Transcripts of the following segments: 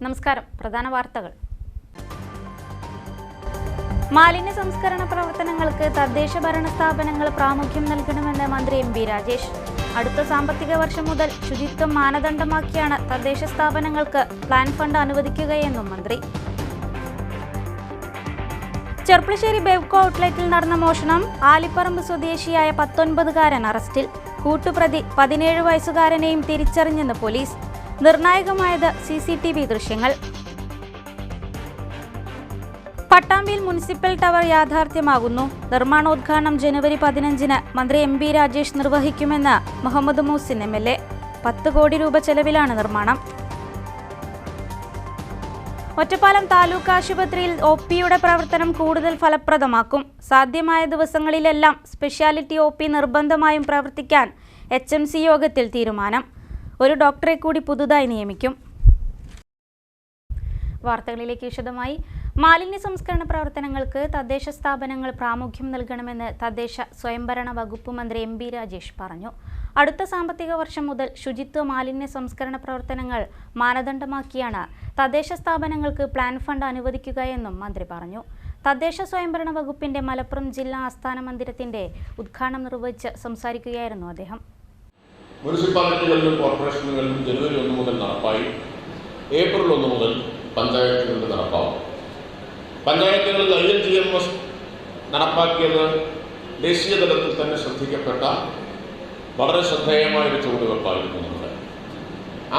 നമസ്കാരം. പ്രധാന വാർത്തകൾ. മാലിന്യ സംസ്കരണ പ്രവർത്തനങ്ങൾക്ക് തദ്ദേശ ഭരണ സ്ഥാപനങ്ങൾ പ്രാമുഖ്യം നൽകണമെന്ന് മന്ത്രി എം പി രാജേഷ്. അടുത്ത സാമ്പത്തിക വർഷം മുതൽ ശുചിത്വം മാനദണ്ഡമാക്കിയാണ് തദ്ദേശ സ്ഥാപനങ്ങൾക്ക് പ്ലാൻ ഫണ്ട് അനുവദിക്കുകയെന്നും മന്ത്രി. ചെർപ്പളശ്ശേരി ബെവ്കോ ഔട്ട്ലെറ്റിൽ നടന്ന മോഷണം. ആലിപ്പറമ്പ് സ്വദേശിയായ 19-കാരൻ അറസ്റ്റിൽ. കൂട്ടുപ്രതി 17 വയസ്സുകാരനെയും തിരിച്ചറിഞ്ഞെന്ന് പോലീസ്. നിർണായകമായത് CCTV ദൃശ്യങ്ങൾ. പട്ടാമ്പിയിൽ മുനിസിപ്പൽ ടവർ യാഥാർത്ഥ്യമാകുന്നു. നിർമ്മാണോദ്ഘാടനം ജനുവരി 15-ന് മന്ത്രി എം പി രാജേഷ് നിർവഹിക്കുമെന്ന് മുഹമ്മദ് മൂസിൻ MLA. 10 കോടി രൂപ ചെലവിലാണ് നിർമ്മാണം. ഒറ്റപ്പാലം താലൂക്ക് ആശുപത്രിയിൽ OPയുടെ പ്രവർത്തനം കൂടുതൽ ഫലപ്രദമാക്കും. സാധ്യമായ ദിവസങ്ങളിലെല്ലാം സ്പെഷ്യാലിറ്റി OP നിർബന്ധമായും പ്രവർത്തിക്കാൻ HMC യോഗത്തിൽ തീരുമാനം. ഒരു ഡോക്ടറെ കൂടി പുതുതായി നിയമിക്കും. വാർത്തകളിലേക്ക് വിശദമായി. മാലിന്യ സംസ്കരണ പ്രവർത്തനങ്ങൾക്ക് തദ്ദേശ സ്ഥാപനങ്ങൾ പ്രാമുഖ്യം നൽകണമെന്ന് തദ്ദേശ സ്വയംഭരണ വകുപ്പ് മന്ത്രി എം പി രാജേഷ് പറഞ്ഞു. അടുത്ത സാമ്പത്തിക വർഷം മുതൽ ശുചിത്വ മാലിന്യ സംസ്കരണ പ്രവർത്തനങ്ങൾ മാനദണ്ഡമാക്കിയാണ് തദ്ദേശ സ്ഥാപനങ്ങൾക്ക് പ്ലാൻ ഫണ്ട് അനുവദിക്കുകയെന്നും മന്ത്രി പറഞ്ഞു. തദ്ദേശ സ്വയംഭരണ വകുപ്പിന്റെ മലപ്പുറം ജില്ലാ ആസ്ഥാന മന്ദിരത്തിന്റെ ഉദ്ഘാടനം നിർവഹിച്ച് സംസാരിക്കുകയായിരുന്നു അദ്ദേഹം. മുനിസിപ്പാലിറ്റികളിലും കോർപ്പറേഷനുകളിലും ജനുവരി 1 മുതൽ നടപ്പായി. ഏപ്രിൽ 1 മുതൽ പഞ്ചായത്തുകളിൽ നടപ്പാവും. പഞ്ചായത്തുകളിൽ ILGMS നടപ്പാക്കിയത് ദേശീയ തലത്തിൽ തന്നെ ശ്രദ്ധിക്കപ്പെട്ട വളരെ ശ്രദ്ധേയമായ ഒരു ചുവടുവെപ്പായിരുന്നു നമ്മുടെ.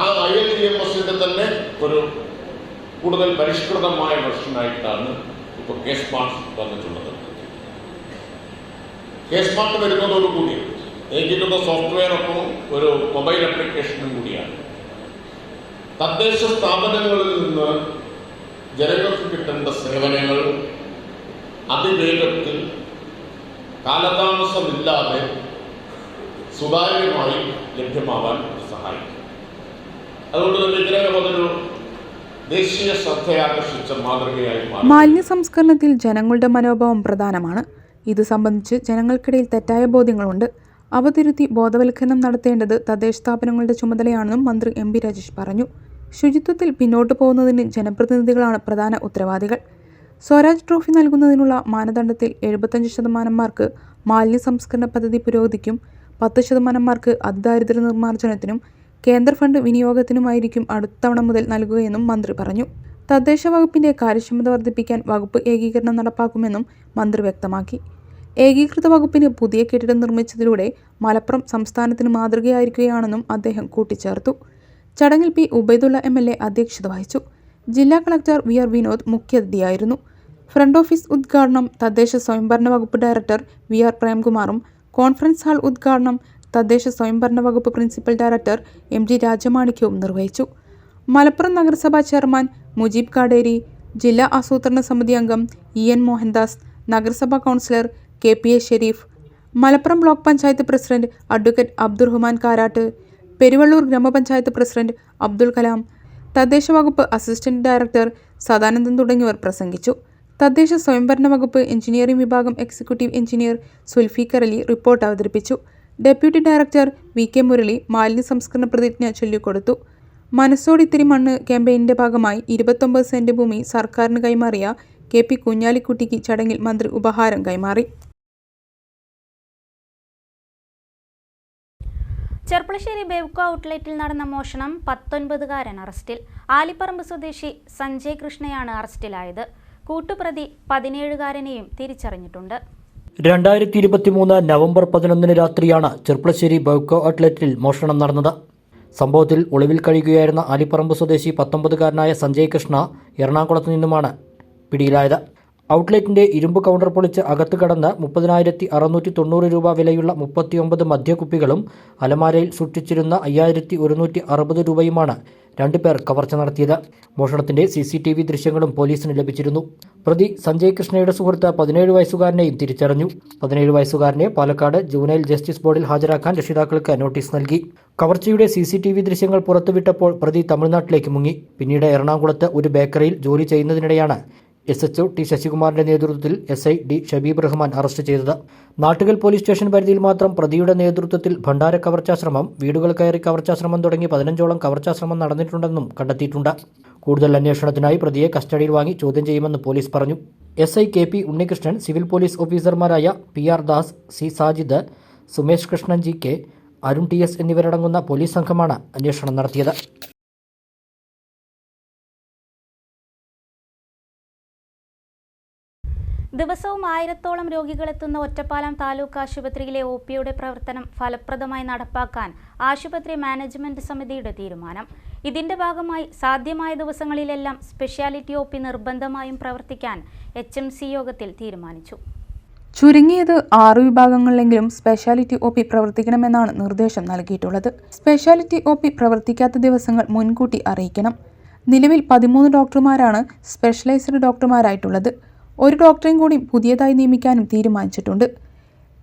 ആ ILGMSന്റെ തന്നെ ഒരു കൂടുതൽ പരിഷ്കൃതമായ വെർഷനായിട്ടാണ് ഇപ്പോൾ K-Smart വന്നിട്ടുള്ളത്. K-Smart വരുന്നതോടുകൂടി ഏകിട്ടുന്ന സോഫ്റ്റ്വെയറൊപ്പം ഒരു മൊബൈൽ ആപ്ലിക്കേഷനും കൂടിയാണ്. തദ്ദേശ സ്ഥാപനങ്ങളിൽ നിന്ന് ജനങ്ങൾക്ക് കിട്ടേണ്ട സേവനങ്ങൾ അതിവേഗത്തിൽ കാലതാമസമില്ലാതെ സുതാര്യമായി ലഭ്യമാവാൻ സഹായിക്കും. അതുകൊണ്ട് തന്നെ ഇതിനകം അതൊരു ദേശീയ ശ്രദ്ധയാകർഷിച്ച മാതൃകയായി മാറി. മാലിന്യ സംസ്കരണത്തിൽ ജനങ്ങളുടെ മനോഭാവം പ്രധാനമാണ്. ഇത് സംബന്ധിച്ച് ജനങ്ങൾക്കിടയിൽ തെറ്റായ ബോധ്യങ്ങളുണ്ട്. അവ തിരുത്തി ബോധവൽക്കരണം നടത്തേണ്ടത് തദ്ദേശ സ്ഥാപനങ്ങളുടെ ചുമതലയാണെന്നും മന്ത്രി എം പി രാജേഷ് പറഞ്ഞു. ശുചിത്വത്തിൽ പിന്നോട്ട് പോകുന്നതിന് ജനപ്രതിനിധികളാണ് പ്രധാന ഉത്തരവാദികൾ. സ്വരാജ് ട്രോഫി നൽകുന്നതിനുള്ള മാനദണ്ഡത്തിൽ 75% മാലിന്യ സംസ്കരണ പദ്ധതി പുരോഗതിക്കും 10% അതിദാരിദ്ര്യ നിർമ്മാർജ്ജനത്തിനും കേന്ദ്ര ഫണ്ട് വിനിയോഗത്തിനുമായിരിക്കും അടുത്ത തവണ മുതൽ നൽകുകയെന്നും മന്ത്രി പറഞ്ഞു. തദ്ദേശ വകുപ്പിന്റെ കാര്യക്ഷമത വർദ്ധിപ്പിക്കാൻ വകുപ്പ് ഏകീകരണം നടപ്പാക്കുമെന്നും മന്ത്രി വ്യക്തമാക്കി. ഏകീകൃത വകുപ്പിന് പുതിയ കെട്ടിടം നിർമ്മിച്ചതിലൂടെ മലപ്പുറം സംസ്ഥാനത്തിന് മാതൃകയായിരിക്കുകയാണെന്നും അദ്ദേഹം കൂട്ടിച്ചേർത്തു. ചടങ്ങിൽ P. ഉബൈദുള്ള MLA അധ്യക്ഷത വഹിച്ചു. ജില്ലാ കളക്ടർ VR വിനോദ് മുഖ്യാതിഥിയായിരുന്നു. ഫ്രണ്ട് ഓഫീസ് ഉദ്ഘാടനം തദ്ദേശ സ്വയംഭരണ വകുപ്പ് ഡയറക്ടർ VR പ്രേംകുമാറും കോൺഫറൻസ് ഹാൾ ഉദ്ഘാടനം തദ്ദേശ സ്വയംഭരണ വകുപ്പ് പ്രിൻസിപ്പൽ ഡയറക്ടർ MG രാജമാണിക്യവും നിർവഹിച്ചു. മലപ്പുറം നഗരസഭാ ചെയർമാൻ മുജീബ് കാടേരി, ജില്ലാ ആസൂത്രണ സമിതി അംഗം EN മോഹൻദാസ്, നഗരസഭാ councillor KPA Sharif, Malappuram block panchayat president advocate Abdurahman Karat, Peruvallur ഗ്രാമപഞ്ചായത്ത് പ്രസിഡന്റ് അബ്ദുൽ കലാം, തദ്ദേശ വകുപ്പ് അസിസ്റ്റന്റ് ഡയറക്ടർ സദാനന്ദൻ തുടങ്ങിയവർ പ്രസംഗിച്ചു. തദ്ദേശ സ്വയംഭരണ വകുപ്പ് എഞ്ചിനീയറിംഗ് വിഭാഗം executive engineer Zulfiqar Ali report അവതരിപ്പിച്ചു. ഡെപ്യൂട്ടി ഡയറക്ടർ VK മുരളി മാലിന്യ സംസ്കരണ പ്രതിജ്ഞ ചൊല്ലിക്കൊടുത്തു. മനസ്സോടിത്തിരി മണ്ണ് ക്യാമ്പയിനിന്റെ ഭാഗമായി 29 സെന്റ് ഭൂമി സർക്കാരിന് കൈമാറിയ KP കുഞ്ഞാലിക്കുട്ടിക്ക് ചടങ്ങിൽ മന്ത്രി ഉപഹാരം കൈമാറി. ചെർപ്പളശ്ശേരി ബെവ്കോ ഔട്ട്ലെറ്റിൽ നടന്ന മോഷണം. 19-കാരൻ അറസ്റ്റിൽ. ആലിപ്പറമ്പ് സ്വദേശി സഞ്ജയ് കൃഷ്ണയാണ് അറസ്റ്റിലായത്. കൂട്ടുപ്രതി 17-കാരനെയും തിരിച്ചറിഞ്ഞിട്ടുണ്ട്. 2023 നവംബർ 11 രാത്രിയാണ് ചെർപ്പളശ്ശേരി ബെവ്കോ ഔട്ട്ലെറ്റിൽ മോഷണം നടന്നത്. സംഭവത്തിൽ ഒളിവിൽ കഴിയുകയായിരുന്ന ആലിപ്പറമ്പ് സ്വദേശി 19-കാരനായ സഞ്ജയ് കൃഷ്ണ എറണാകുളത്ത് നിന്നുമാണ് പിടിയിലായത്. ഔട്ട്ലെറ്റിന്റെ ഇരുമ്പ് കൗണ്ടർ പൊളിച്ച് അകത്ത് കടന്ന് 30,690 രൂപ വിലയുള്ള 39 മദ്യക്കുപ്പികളും അലമാരയിൽ സൂക്ഷിച്ചിരുന്ന 5,160 രൂപയുമാണ് 2 പേർ കവർച്ച നടത്തിയത്. മോഷണത്തിന്റെ CCTV ദൃശ്യങ്ങളും പോലീസിന് ലഭിച്ചിരുന്നു. പ്രതി സഞ്ജയ് കൃഷ്ണയുടെ സുഹൃത്ത് 17 വയസ്സുകാരനെയും തിരിച്ചറിഞ്ഞു. 17 വയസ്സുകാരനെ പാലക്കാട് ജുവനൈൽ ജസ്റ്റിസ് ബോർഡിൽ ഹാജരാക്കാൻ രക്ഷിതാക്കൾക്ക് നോട്ടീസ് നൽകി. കവർച്ചയുടെ CCTV ദൃശ്യങ്ങൾ പുറത്തുവിട്ടപ്പോൾ പ്രതി തമിഴ്നാട്ടിലേക്ക് മുങ്ങി. പിന്നീട് എറണാകുളത്ത് ഒരു ബേക്കറിയിൽ ജോലി ചെയ്യുന്നതിനിടെയാണ് SHO T ശശികുമാറിന്റെ നേതൃത്വത്തിൽ SI D Shabeeb Rahman arrest ചെയ്തത്. നാട്ടുകൽ പോലീസ് സ്റ്റേഷൻ പരിധിയിൽ മാത്രം പ്രതിയുടെ നേതൃത്വത്തിൽ ഭണ്ഡാര കവർച്ചാശ്രമം, വീടുകൾ കയറി കവർച്ചാശ്രമം തുടങ്ങി 15ഓളം കവർച്ചാശ്രമം നടന്നിട്ടുണ്ടെന്നും കണ്ടെത്തിയിട്ടുണ്ട്. കൂടുതൽ അന്വേഷണത്തിനായി പ്രതിയെ കസ്റ്റഡിയിൽ വാങ്ങി ചോദ്യം ചെയ്യുമെന്ന് പോലീസ് പറഞ്ഞു. SI KP Unnikrishnan, civil police ഓഫീസർമാരായ PR Das, C Sajid, Sumesh Krishnan GK, Arun TS എന്നിവരടങ്ങുന്ന പോലീസ് സംഘമാണ് അന്വേഷണം നടത്തിയത്. ദിവസവും 1000-ഓളം രോഗികളെത്തുന്ന ഒറ്റപ്പാലം താലൂക്ക് ആശുപത്രിയിലെ OPയുടെ പ്രവർത്തനം ഫലപ്രദമായി നടപ്പാക്കാൻ ആശുപത്രി മാനേജ്മെന്റ് സമിതിയുടെ തീരുമാനം. ഇതിന്റെ ഭാഗമായി സാധ്യമായ ദിവസങ്ങളിലെല്ലാം സ്പെഷ്യാലിറ്റി OP നിർബന്ധമായും പ്രവർത്തിക്കാൻ HMC യോഗത്തിൽ തീരുമാനിച്ചു. ചുരുങ്ങിയത് 6 വിഭാഗങ്ങളിലെങ്കിലും സ്പെഷ്യാലിറ്റി OP പ്രവർത്തിക്കണമെന്നാണ് നിർദ്ദേശം നൽകിയിട്ടുള്ളത്. സ്പെഷ്യാലിറ്റി OP പ്രവർത്തിക്കാത്ത ദിവസങ്ങൾ മുൻകൂട്ടി അറിയിക്കണം. നിലവിൽ 13 ഡോക്ടർമാരാണ് സ്പെഷ്യലൈസ്ഡ് ഡോക്ടർമാരായിട്ടുള്ളത്. ഒരു ഡോക്ടറെയും കൂടി പുതിയതായി നിയമിക്കാനും തീരുമാനിച്ചിട്ടുണ്ട്.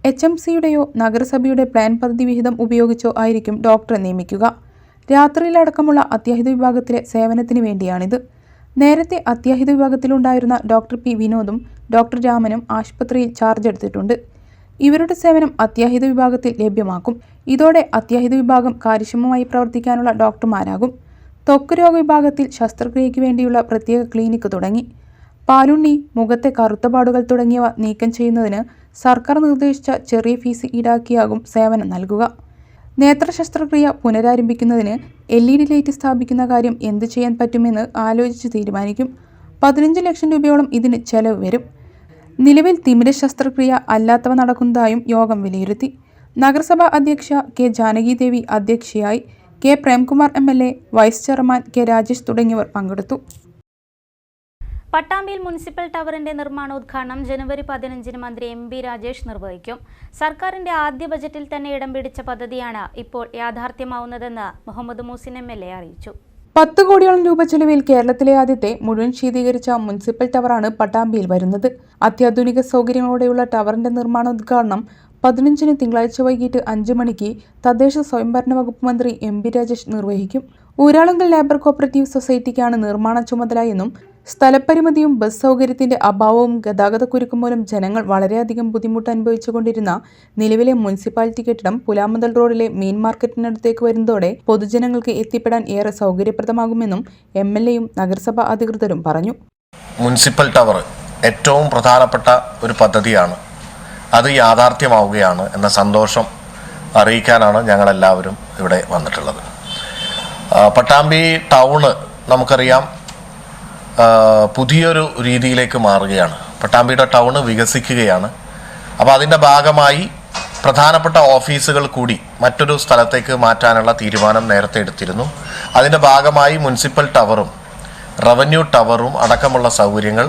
HMCയുടെയോ നഗരസഭയുടെ പ്ലാൻ പദ്ധതി വിഹിതം ഉപയോഗിച്ചോ ആയിരിക്കും ഡോക്ടറെ നിയമിക്കുക. രാത്രിയിലടക്കമുള്ള അത്യാഹിത വിഭാഗത്തിലെ സേവനത്തിന് വേണ്ടിയാണിത്. നേരത്തെ അത്യാഹിത വിഭാഗത്തിലുണ്ടായിരുന്ന ഡോക്ടർ P വിനോദും ഡോക്ടർ രാമനും ആശുപത്രിയിൽ ചാർജ് എടുത്തിട്ടുണ്ട്. ഇവരുടെ സേവനം അത്യാഹിത വിഭാഗത്തിൽ ലഭ്യമാക്കും. ഇതോടെ അത്യാഹിത വിഭാഗം കാര്യക്ഷമമായി പ്രവർത്തിക്കാനുള്ള ഡോക്ടർമാരാകും. ത്വക്ക് രോഗ വിഭാഗത്തിൽ ശസ്ത്രക്രിയയ്ക്ക് വേണ്ടിയുള്ള പ്രത്യേക ക്ലിനിക്ക് തുടങ്ങി. പാലുണ്ണി, മുഖത്തെ കറുത്ത പാടുകൾ തുടങ്ങിയവ നീക്കം ചെയ്യുന്നതിന് സർക്കാർ നിർദ്ദേശിച്ച ചെറിയ ഫീസ് ഈടാക്കിയാകും സേവനം നൽകുക. നേത്ര ശസ്ത്രക്രിയ പുനരാരംഭിക്കുന്നതിന് LED ലൈറ്റ് സ്ഥാപിക്കുന്ന കാര്യം എന്ത് ചെയ്യാൻ പറ്റുമെന്ന് ആലോചിച്ച് തീരുമാനിക്കും. 15 ലക്ഷം രൂപയോളം ഇതിന് ചെലവ് വരും. നിലവിൽ തിമിര ശസ്ത്രക്രിയ അല്ലാത്തവ നടക്കുന്നതായും യോഗം വിലയിരുത്തി. നഗരസഭാ അധ്യക്ഷ K ജാനകിദേവി അധ്യക്ഷയായി. K Premkumar MLA, vice chairman K Rajesh തുടങ്ങിയവർ പങ്കെടുത്തു. പട്ടാമ്പിയിൽ മുനിസിപ്പൽ ടവറിന്റെ നിർമ്മാണോദ്ഘാടനം ജനുവരി 15-ന് മന്ത്രി MB രാജേഷ് നിർവഹിക്കും. സർക്കാരിന്റെ ആദ്യ ബജറ്റിൽ തന്നെ ഇടം പിടിച്ച പദ്ധതിയാണ് ഇപ്പോൾ യാഥാർത്ഥ്യമാവുന്നതെന്ന് മുഹമ്മദ് മൂസിൻ MLA അറിയിച്ചു. 10 കോടിയോളം രൂപ ചെലവിൽ കേരളത്തിലെ ആദ്യത്തെ മുഴുവൻ ശീതീകരിച്ച മുനിസിപ്പൽ ടവറാണ് പട്ടാമ്പിയിൽ വരുന്നത്. അത്യാധുനിക സൗകര്യങ്ങളോടെയുള്ള ടവറിന്റെ നിർമ്മാണോദ്ഘാടനം 15-ന് തിങ്കളാഴ്ച വൈകിട്ട് 5 മണിക്ക് തദ്ദേശ സ്വയംഭരണ വകുപ്പ് മന്ത്രി MB രാജേഷ് നിർവഹിക്കും. ഊരാളുങ്കൽ ലേബർ കോപ്പറേറ്റീവ് സൊസൈറ്റിക്കാണ് നിർമ്മാണ ചുമതല എന്നും സ്ഥലപരിമിതിയും ബസ് സൗകര്യത്തിന്റെ അഭാവവും ഗതാഗതക്കുരുക്കും മൂലം ജനങ്ങൾ വളരെയധികം ബുദ്ധിമുട്ട് അനുഭവിച്ചുകൊണ്ടിരുന്ന നിലവിലെ മുനിസിപ്പാലിറ്റി കെട്ടിടം പുലാമന്തൽ റോഡിലെ മീൻ മാർക്കറ്റിനടുത്തേക്ക് വരുന്നതോടെ പൊതുജനങ്ങൾക്ക് എത്തിപ്പെടാൻ ഏറെ സൗകര്യപ്രദമാകുമെന്നും MLAയും നഗരസഭാ അധികൃതരും പറഞ്ഞു. മുനിസിപ്പൽ ടവർ ഏറ്റവും പ്രധാനപ്പെട്ട ഒരു പദ്ധതിയാണ്. അത് യാഥാർത്ഥ്യമാവുകയാണ് എന്ന സന്തോഷം അറിയിക്കാനാണ് ഞങ്ങളെല്ലാവരും ഇവിടെ വന്നിട്ടുള്ളത്. പട്ടാമ്പി ടൗണ് നമുക്കറിയാം പുതിയൊരു രീതിയിലേക്ക് മാറുകയാണ്. പട്ടാമ്പിയുടെ ടൗണ് വികസിക്കുകയാണ്. അപ്പോൾ അതിൻ്റെ ഭാഗമായി പ്രധാനപ്പെട്ട ഓഫീസുകൾ കൂടി മറ്റൊരു സ്ഥലത്തേക്ക് മാറ്റാനുള്ള തീരുമാനം നേരത്തെ എടുത്തിരുന്നു. അതിൻ്റെ ഭാഗമായി മുനിസിപ്പൽ ടവറും റവന്യൂ ടവറും അടക്കമുള്ള സൗകര്യങ്ങൾ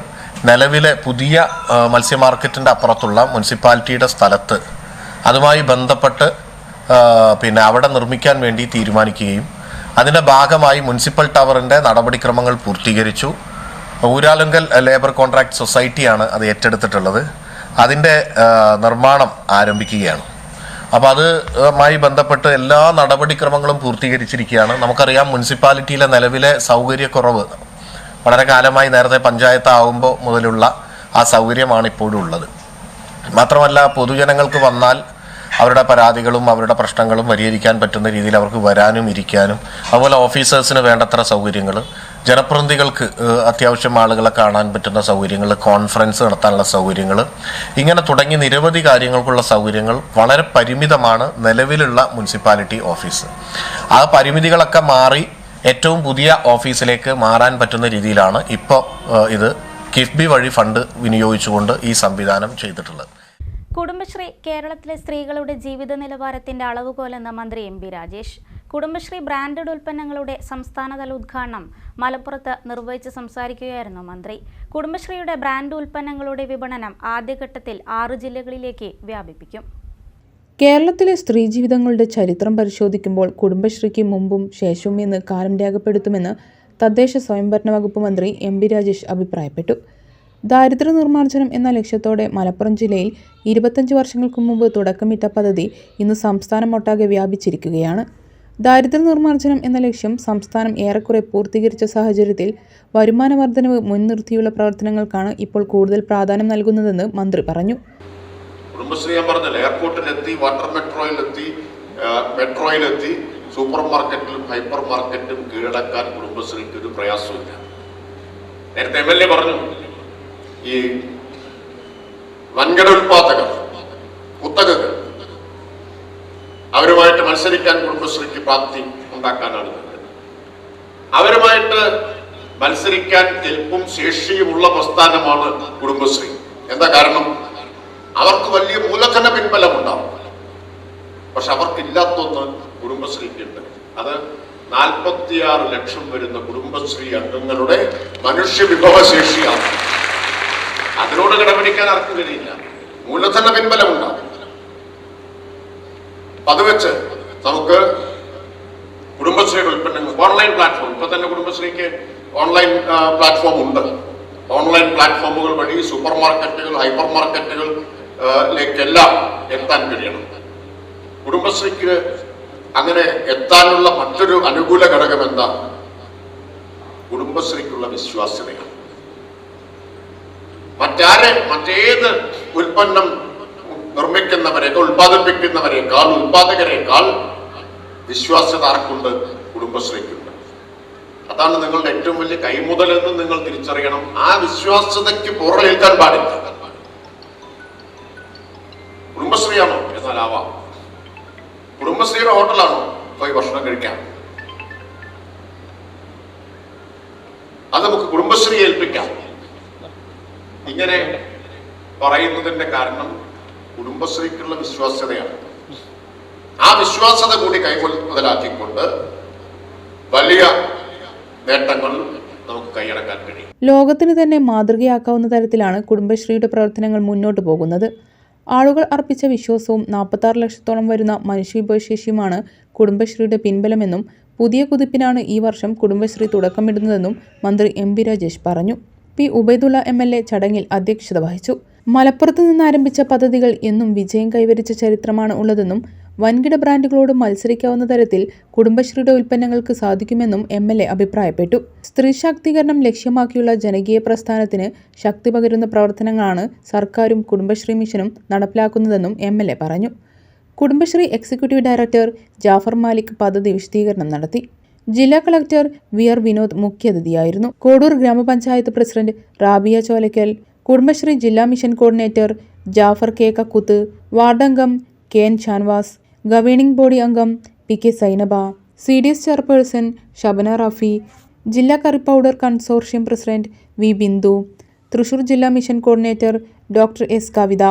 നിലവിലെ പുതിയ മത്സ്യ മാർക്കറ്റിൻ്റെ അപ്പുറത്തുള്ള മുനിസിപ്പാലിറ്റിയുടെ സ്ഥലത്ത് അതുമായി ബന്ധപ്പെട്ട് അവിടെ നിർമ്മിക്കാൻ വേണ്ടി തീരുമാനിക്കുകയും അതിൻ്റെ ഭാഗമായി മുനിസിപ്പൽ ടവറിൻ്റെ നടപടിക്രമങ്ങൾ പൂർത്തീകരിച്ചു. ഊരാളുങ്കൽ ലേബർ കോൺട്രാക്ട് സൊസൈറ്റിയാണ് അത് ഏറ്റെടുത്തിട്ടുള്ളത്. അതിൻ്റെ നിർമ്മാണം ആരംഭിക്കുകയാണ്. അപ്പോൾ അതുമായി ബന്ധപ്പെട്ട് എല്ലാ നടപടിക്രമങ്ങളും പൂർത്തീകരിച്ചിരിക്കുകയാണ്. നമുക്കറിയാം മുനിസിപ്പാലിറ്റിയിലെ നിലവിലെ സൗകര്യക്കുറവ് വളരെ കാലമായി നേരത്തെ പഞ്ചായത്ത് ആവുമ്പോൾ മുതലുള്ള ആ സൗകര്യമാണ് ഇപ്പോഴും ഉള്ളത്. മാത്രമല്ല പൊതുജനങ്ങൾക്ക് വന്നാൽ അവരുടെ പരാതികളും അവരുടെ പ്രശ്നങ്ങളും പരിഹരിക്കാൻ പറ്റുന്ന രീതിയിൽ അവർക്ക് വരാനും ഇരിക്കാനും, അതുപോലെ ഓഫീസേഴ്സിന് വേണ്ടത്ര സൗകര്യങ്ങൾ, ജനപ്രതിനിധികൾക്ക് അത്യാവശ്യം ആളുകളെ കാണാൻ പറ്റുന്ന സൗകര്യങ്ങൾ, കോൺഫറൻസ് നടത്താനുള്ള സൗകര്യങ്ങൾ, ഇങ്ങനെ തുടങ്ങി നിരവധി കാര്യങ്ങൾക്കുള്ള സൗകര്യങ്ങൾ വളരെ പരിമിതമാണ് നിലവിലുള്ള മുനിസിപ്പാലിറ്റി ഓഫീസ്. ആ പരിമിതികളൊക്കെ മാറി ഏറ്റവും പുതിയ ഓഫീസിലേക്ക് മാറാൻ പറ്റുന്ന രീതിയിലാണ് ഇപ്പോൾ ഇത് കിഫ്ബി വഴി ഫണ്ട് വിനിയോഗിച്ചുകൊണ്ട് ഈ സംവിധാനം ചെയ്തിട്ടുള്ളത്. കുടുംബശ്രീ കേരളത്തിലെ സ്ത്രീകളുടെ ജീവിത നിലവാരത്തിന്റെ അളവുകോലെന്ന് മന്ത്രി MB രാജേഷ്. കുടുംബശ്രീ ബ്രാൻഡഡ് ഉൽപ്പന്നങ്ങളുടെ സംസ്ഥാനതല ഉദ്ഘാടനം മലപ്പുറത്ത് നിർവഹിച്ച് സംസാരിക്കുകയായിരുന്നു മന്ത്രി. കുടുംബശ്രീയുടെ ബ്രാൻഡ് ഉൽപ്പന്നങ്ങളുടെ വിപണനം ആദ്യഘട്ടത്തിൽ 6 ജില്ലകളിലേക്ക് വ്യാപിപ്പിക്കും. കേരളത്തിലെ സ്ത്രീ ജീവിതങ്ങളുടെ ചരിത്രം പരിശോധിക്കുമ്പോൾ കുടുംബശ്രീക്ക് മുമ്പും ശേഷവും എന്ന് കാലം രേഖപ്പെടുത്തുമെന്ന് തദ്ദേശ സ്വയംഭരണ വകുപ്പ് മന്ത്രി MB രാജേഷ് അഭിപ്രായപ്പെട്ടു. ദാരിദ്ര്യ നിർമ്മാർജ്ജനം എന്ന ലക്ഷ്യത്തോടെ മലപ്പുറം ജില്ലയിൽ 25 വർഷങ്ങൾക്ക് മുമ്പ് തുടക്കമിട്ട പദ്ധതി ഇന്ന് സംസ്ഥാനമൊട്ടാകെ വ്യാപിച്ചിരിക്കുകയാണ്. ദാരിദ്ര്യ നിർമ്മാർജ്ജനം എന്ന ലക്ഷ്യം സംസ്ഥാനം ഏറെക്കുറെ പൂർത്തീകരിച്ച സാഹചര്യത്തിൽ വരുമാന വർധനവ് മുൻനിർത്തിയുള്ള പ്രവർത്തനങ്ങൾക്കാണ് ഇപ്പോൾ കൂടുതൽ പ്രാധാന്യം നൽകുന്നതെന്ന് മന്ത്രി പറഞ്ഞു. കുടുംബശ്രീ ഞാൻ പറഞ്ഞില്ല, എയർപോർട്ടിലെത്തി, വാട്ടർ മെട്രോയിലെത്തി, സൂപ്പർ മാർക്കറ്റിലും ഹൈപ്പർ മാർക്കറ്റും കീഴടക്കാൻ കുടുംബശ്രീക്ക് ഒരു പ്രയാസമില്ല. നേരത്തെ MLA പറഞ്ഞു, ഈ വൻകിട ഉൽപാദകർ, കുത്തകകൾ, അവരുമായിട്ട് മത്സരിക്കാൻ കുടുംബശ്രീക്ക് പ്രാപ്തി ഉണ്ടാക്കാനാണ്. അവരുമായിട്ട് മത്സരിക്കാൻ കെൽപ്പും ശേഷിയുമുള്ള പ്രസ്ഥാനമാണ് കുടുംബശ്രീ. എന്താ കാരണം? അവർക്ക് വലിയ മൂലധന പിൻബലം ഉണ്ടാവും. പക്ഷെ അവർക്കില്ലാത്തൊന്ന് കുടുംബശ്രീക്കുണ്ട്. അത് 46 ലക്ഷം വരുന്ന കുടുംബശ്രീ അംഗങ്ങളുടെ മനുഷ്യ വിഭവശേഷിയാണ്. അതിനോട് കിടപിടിക്കാൻ ആർക്കും കഴിയില്ല. മൂലധന പിൻബലം ഉണ്ടാവും. അത് വെച്ച് നമുക്ക് കുടുംബശ്രീയുടെ ഉൽപ്പന്നങ്ങൾ ഓൺലൈൻ പ്ലാറ്റ്ഫോം, ഇപ്പൊ തന്നെ കുടുംബശ്രീക്ക് ഓൺലൈൻ പ്ലാറ്റ്ഫോം ഉണ്ട്. ഓൺലൈൻ പ്ലാറ്റ്ഫോമുകൾ വഴി സൂപ്പർ മാർക്കറ്റുകൾ, ഹൈപ്പർ മാർക്കറ്റുകളിലേക്കെല്ലാം എത്താൻ കഴിയണം. കുടുംബശ്രീക്ക് അങ്ങനെ എത്താനുള്ള മറ്റൊരു അനുകൂല ഘടകം എന്താ? കുടുംബശ്രീക്കുള്ള വിശ്വാസ്യതയാണ്. മറ്റേത് ഉൽപ്പന്നം നിർമ്മിക്കുന്നവരേക്കാൾ, ഉൽപ്പാദിപ്പിക്കുന്നവരേക്കാൾ, ഉൽപാദകരേക്കാൾ വിശ്വാസ്യത ആർക്കുണ്ട്? കുടുംബശ്രീക്കുണ്ട്. അതാണ് നിങ്ങളുടെ ഏറ്റവും വലിയ കൈമുതൽ എന്ന് നിങ്ങൾ തിരിച്ചറിയണം. ആ വിശ്വാസ്യതയ്ക്ക് പുറമേൽക്കാൻ പാടില്ല. കുടുംബശ്രീയാണോ? എന്നാലാവാം. കുടുംബശ്രീയുടെ ഹോട്ടലാണോ? പോയി ഭക്ഷണം കഴിക്കാം. അത് നമുക്ക് കുടുംബശ്രീ ഏൽപ്പിക്കാം. ഇങ്ങനെ പറയുന്നതിന്റെ കാരണം കുടുംബശ്രീക്കുള്ള വിശ്വാസ്യതയാണ്. ആ വിശ്വാസ്യത കൂടി കൈമുതലാക്കിക്കൊണ്ട് വലിയ നേട്ടങ്ങൾ നമുക്ക് കൈയടക്കാൻ കഴിയും. ലോകത്തിന് തന്നെ മാതൃകയാക്കാവുന്ന തരത്തിലാണ് കുടുംബശ്രീയുടെ പ്രവർത്തനങ്ങൾ മുന്നോട്ട് പോകുന്നത്. ആളുകൾ അർപ്പിച്ച വിശ്വാസവും 46 ലക്ഷത്തോളം വരുന്ന മനുഷ്യവിഭവശേഷിയുമാണ് കുടുംബശ്രീയുടെ പിൻബലമെന്നും പുതിയ കുതിപ്പിനാണ് ഈ വർഷം കുടുംബശ്രീ തുടക്കമിടുന്നതെന്നും മന്ത്രി MB രാജേഷ് പറഞ്ഞു. P. ഉബൈദുള്ള MLA ചടങ്ങിൽ അധ്യക്ഷത വഹിച്ചു. മലപ്പുറത്ത് നിന്ന് ആരംഭിച്ച പദ്ധതികൾ എന്നും വിജയം കൈവരിച്ച ചരിത്രമാണ് ഉള്ളതെന്നും വൻകിട ബ്രാൻഡുകളോട് മത്സരിക്കാവുന്ന തരത്തിൽ കുടുംബശ്രീയുടെ ഉൽപ്പന്നങ്ങൾക്ക് സാധിക്കുമെന്നും MLA അഭിപ്രായപ്പെട്ടു. സ്ത്രീ ശാക്തീകരണം ലക്ഷ്യമാക്കിയുള്ള ജനകീയ പ്രസ്ഥാനത്തിന് ശക്തി പകരുന്ന പ്രവർത്തനങ്ങളാണ് സർക്കാരും കുടുംബശ്രീ മിഷനും നടപ്പിലാക്കുന്നതെന്നും MLA പറഞ്ഞു. കുടുംബശ്രീ എക്സിക്യൂട്ടീവ് ഡയറക്ടർ ജാഫർ മാലിക് പദ്ധതി വിശദീകരണം നടത്തി. ജില്ലാ കളക്ടർ VR വിനോദ് മുഖ്യാതിഥിയായിരുന്നു. കോഡൂർ ഗ്രാമപഞ്ചായത്ത് പ്രസിഡന്റ് റാബിയ ചോലക്കൽ, കുടുംബശ്രീ ജില്ലാ mission coordinator Jafar K. Kakkuth, വാർഡംഗം KN ഷാൻവാസ്, ഗവേണിംഗ് ബോഡി അംഗം PK Sainaba, CDS chairperson Shabana Rafi, ജില്ലാ curry powder consortium president V. Bindu, Thrissur ജില്ലാ mission coordinator doctor S. Kavitha,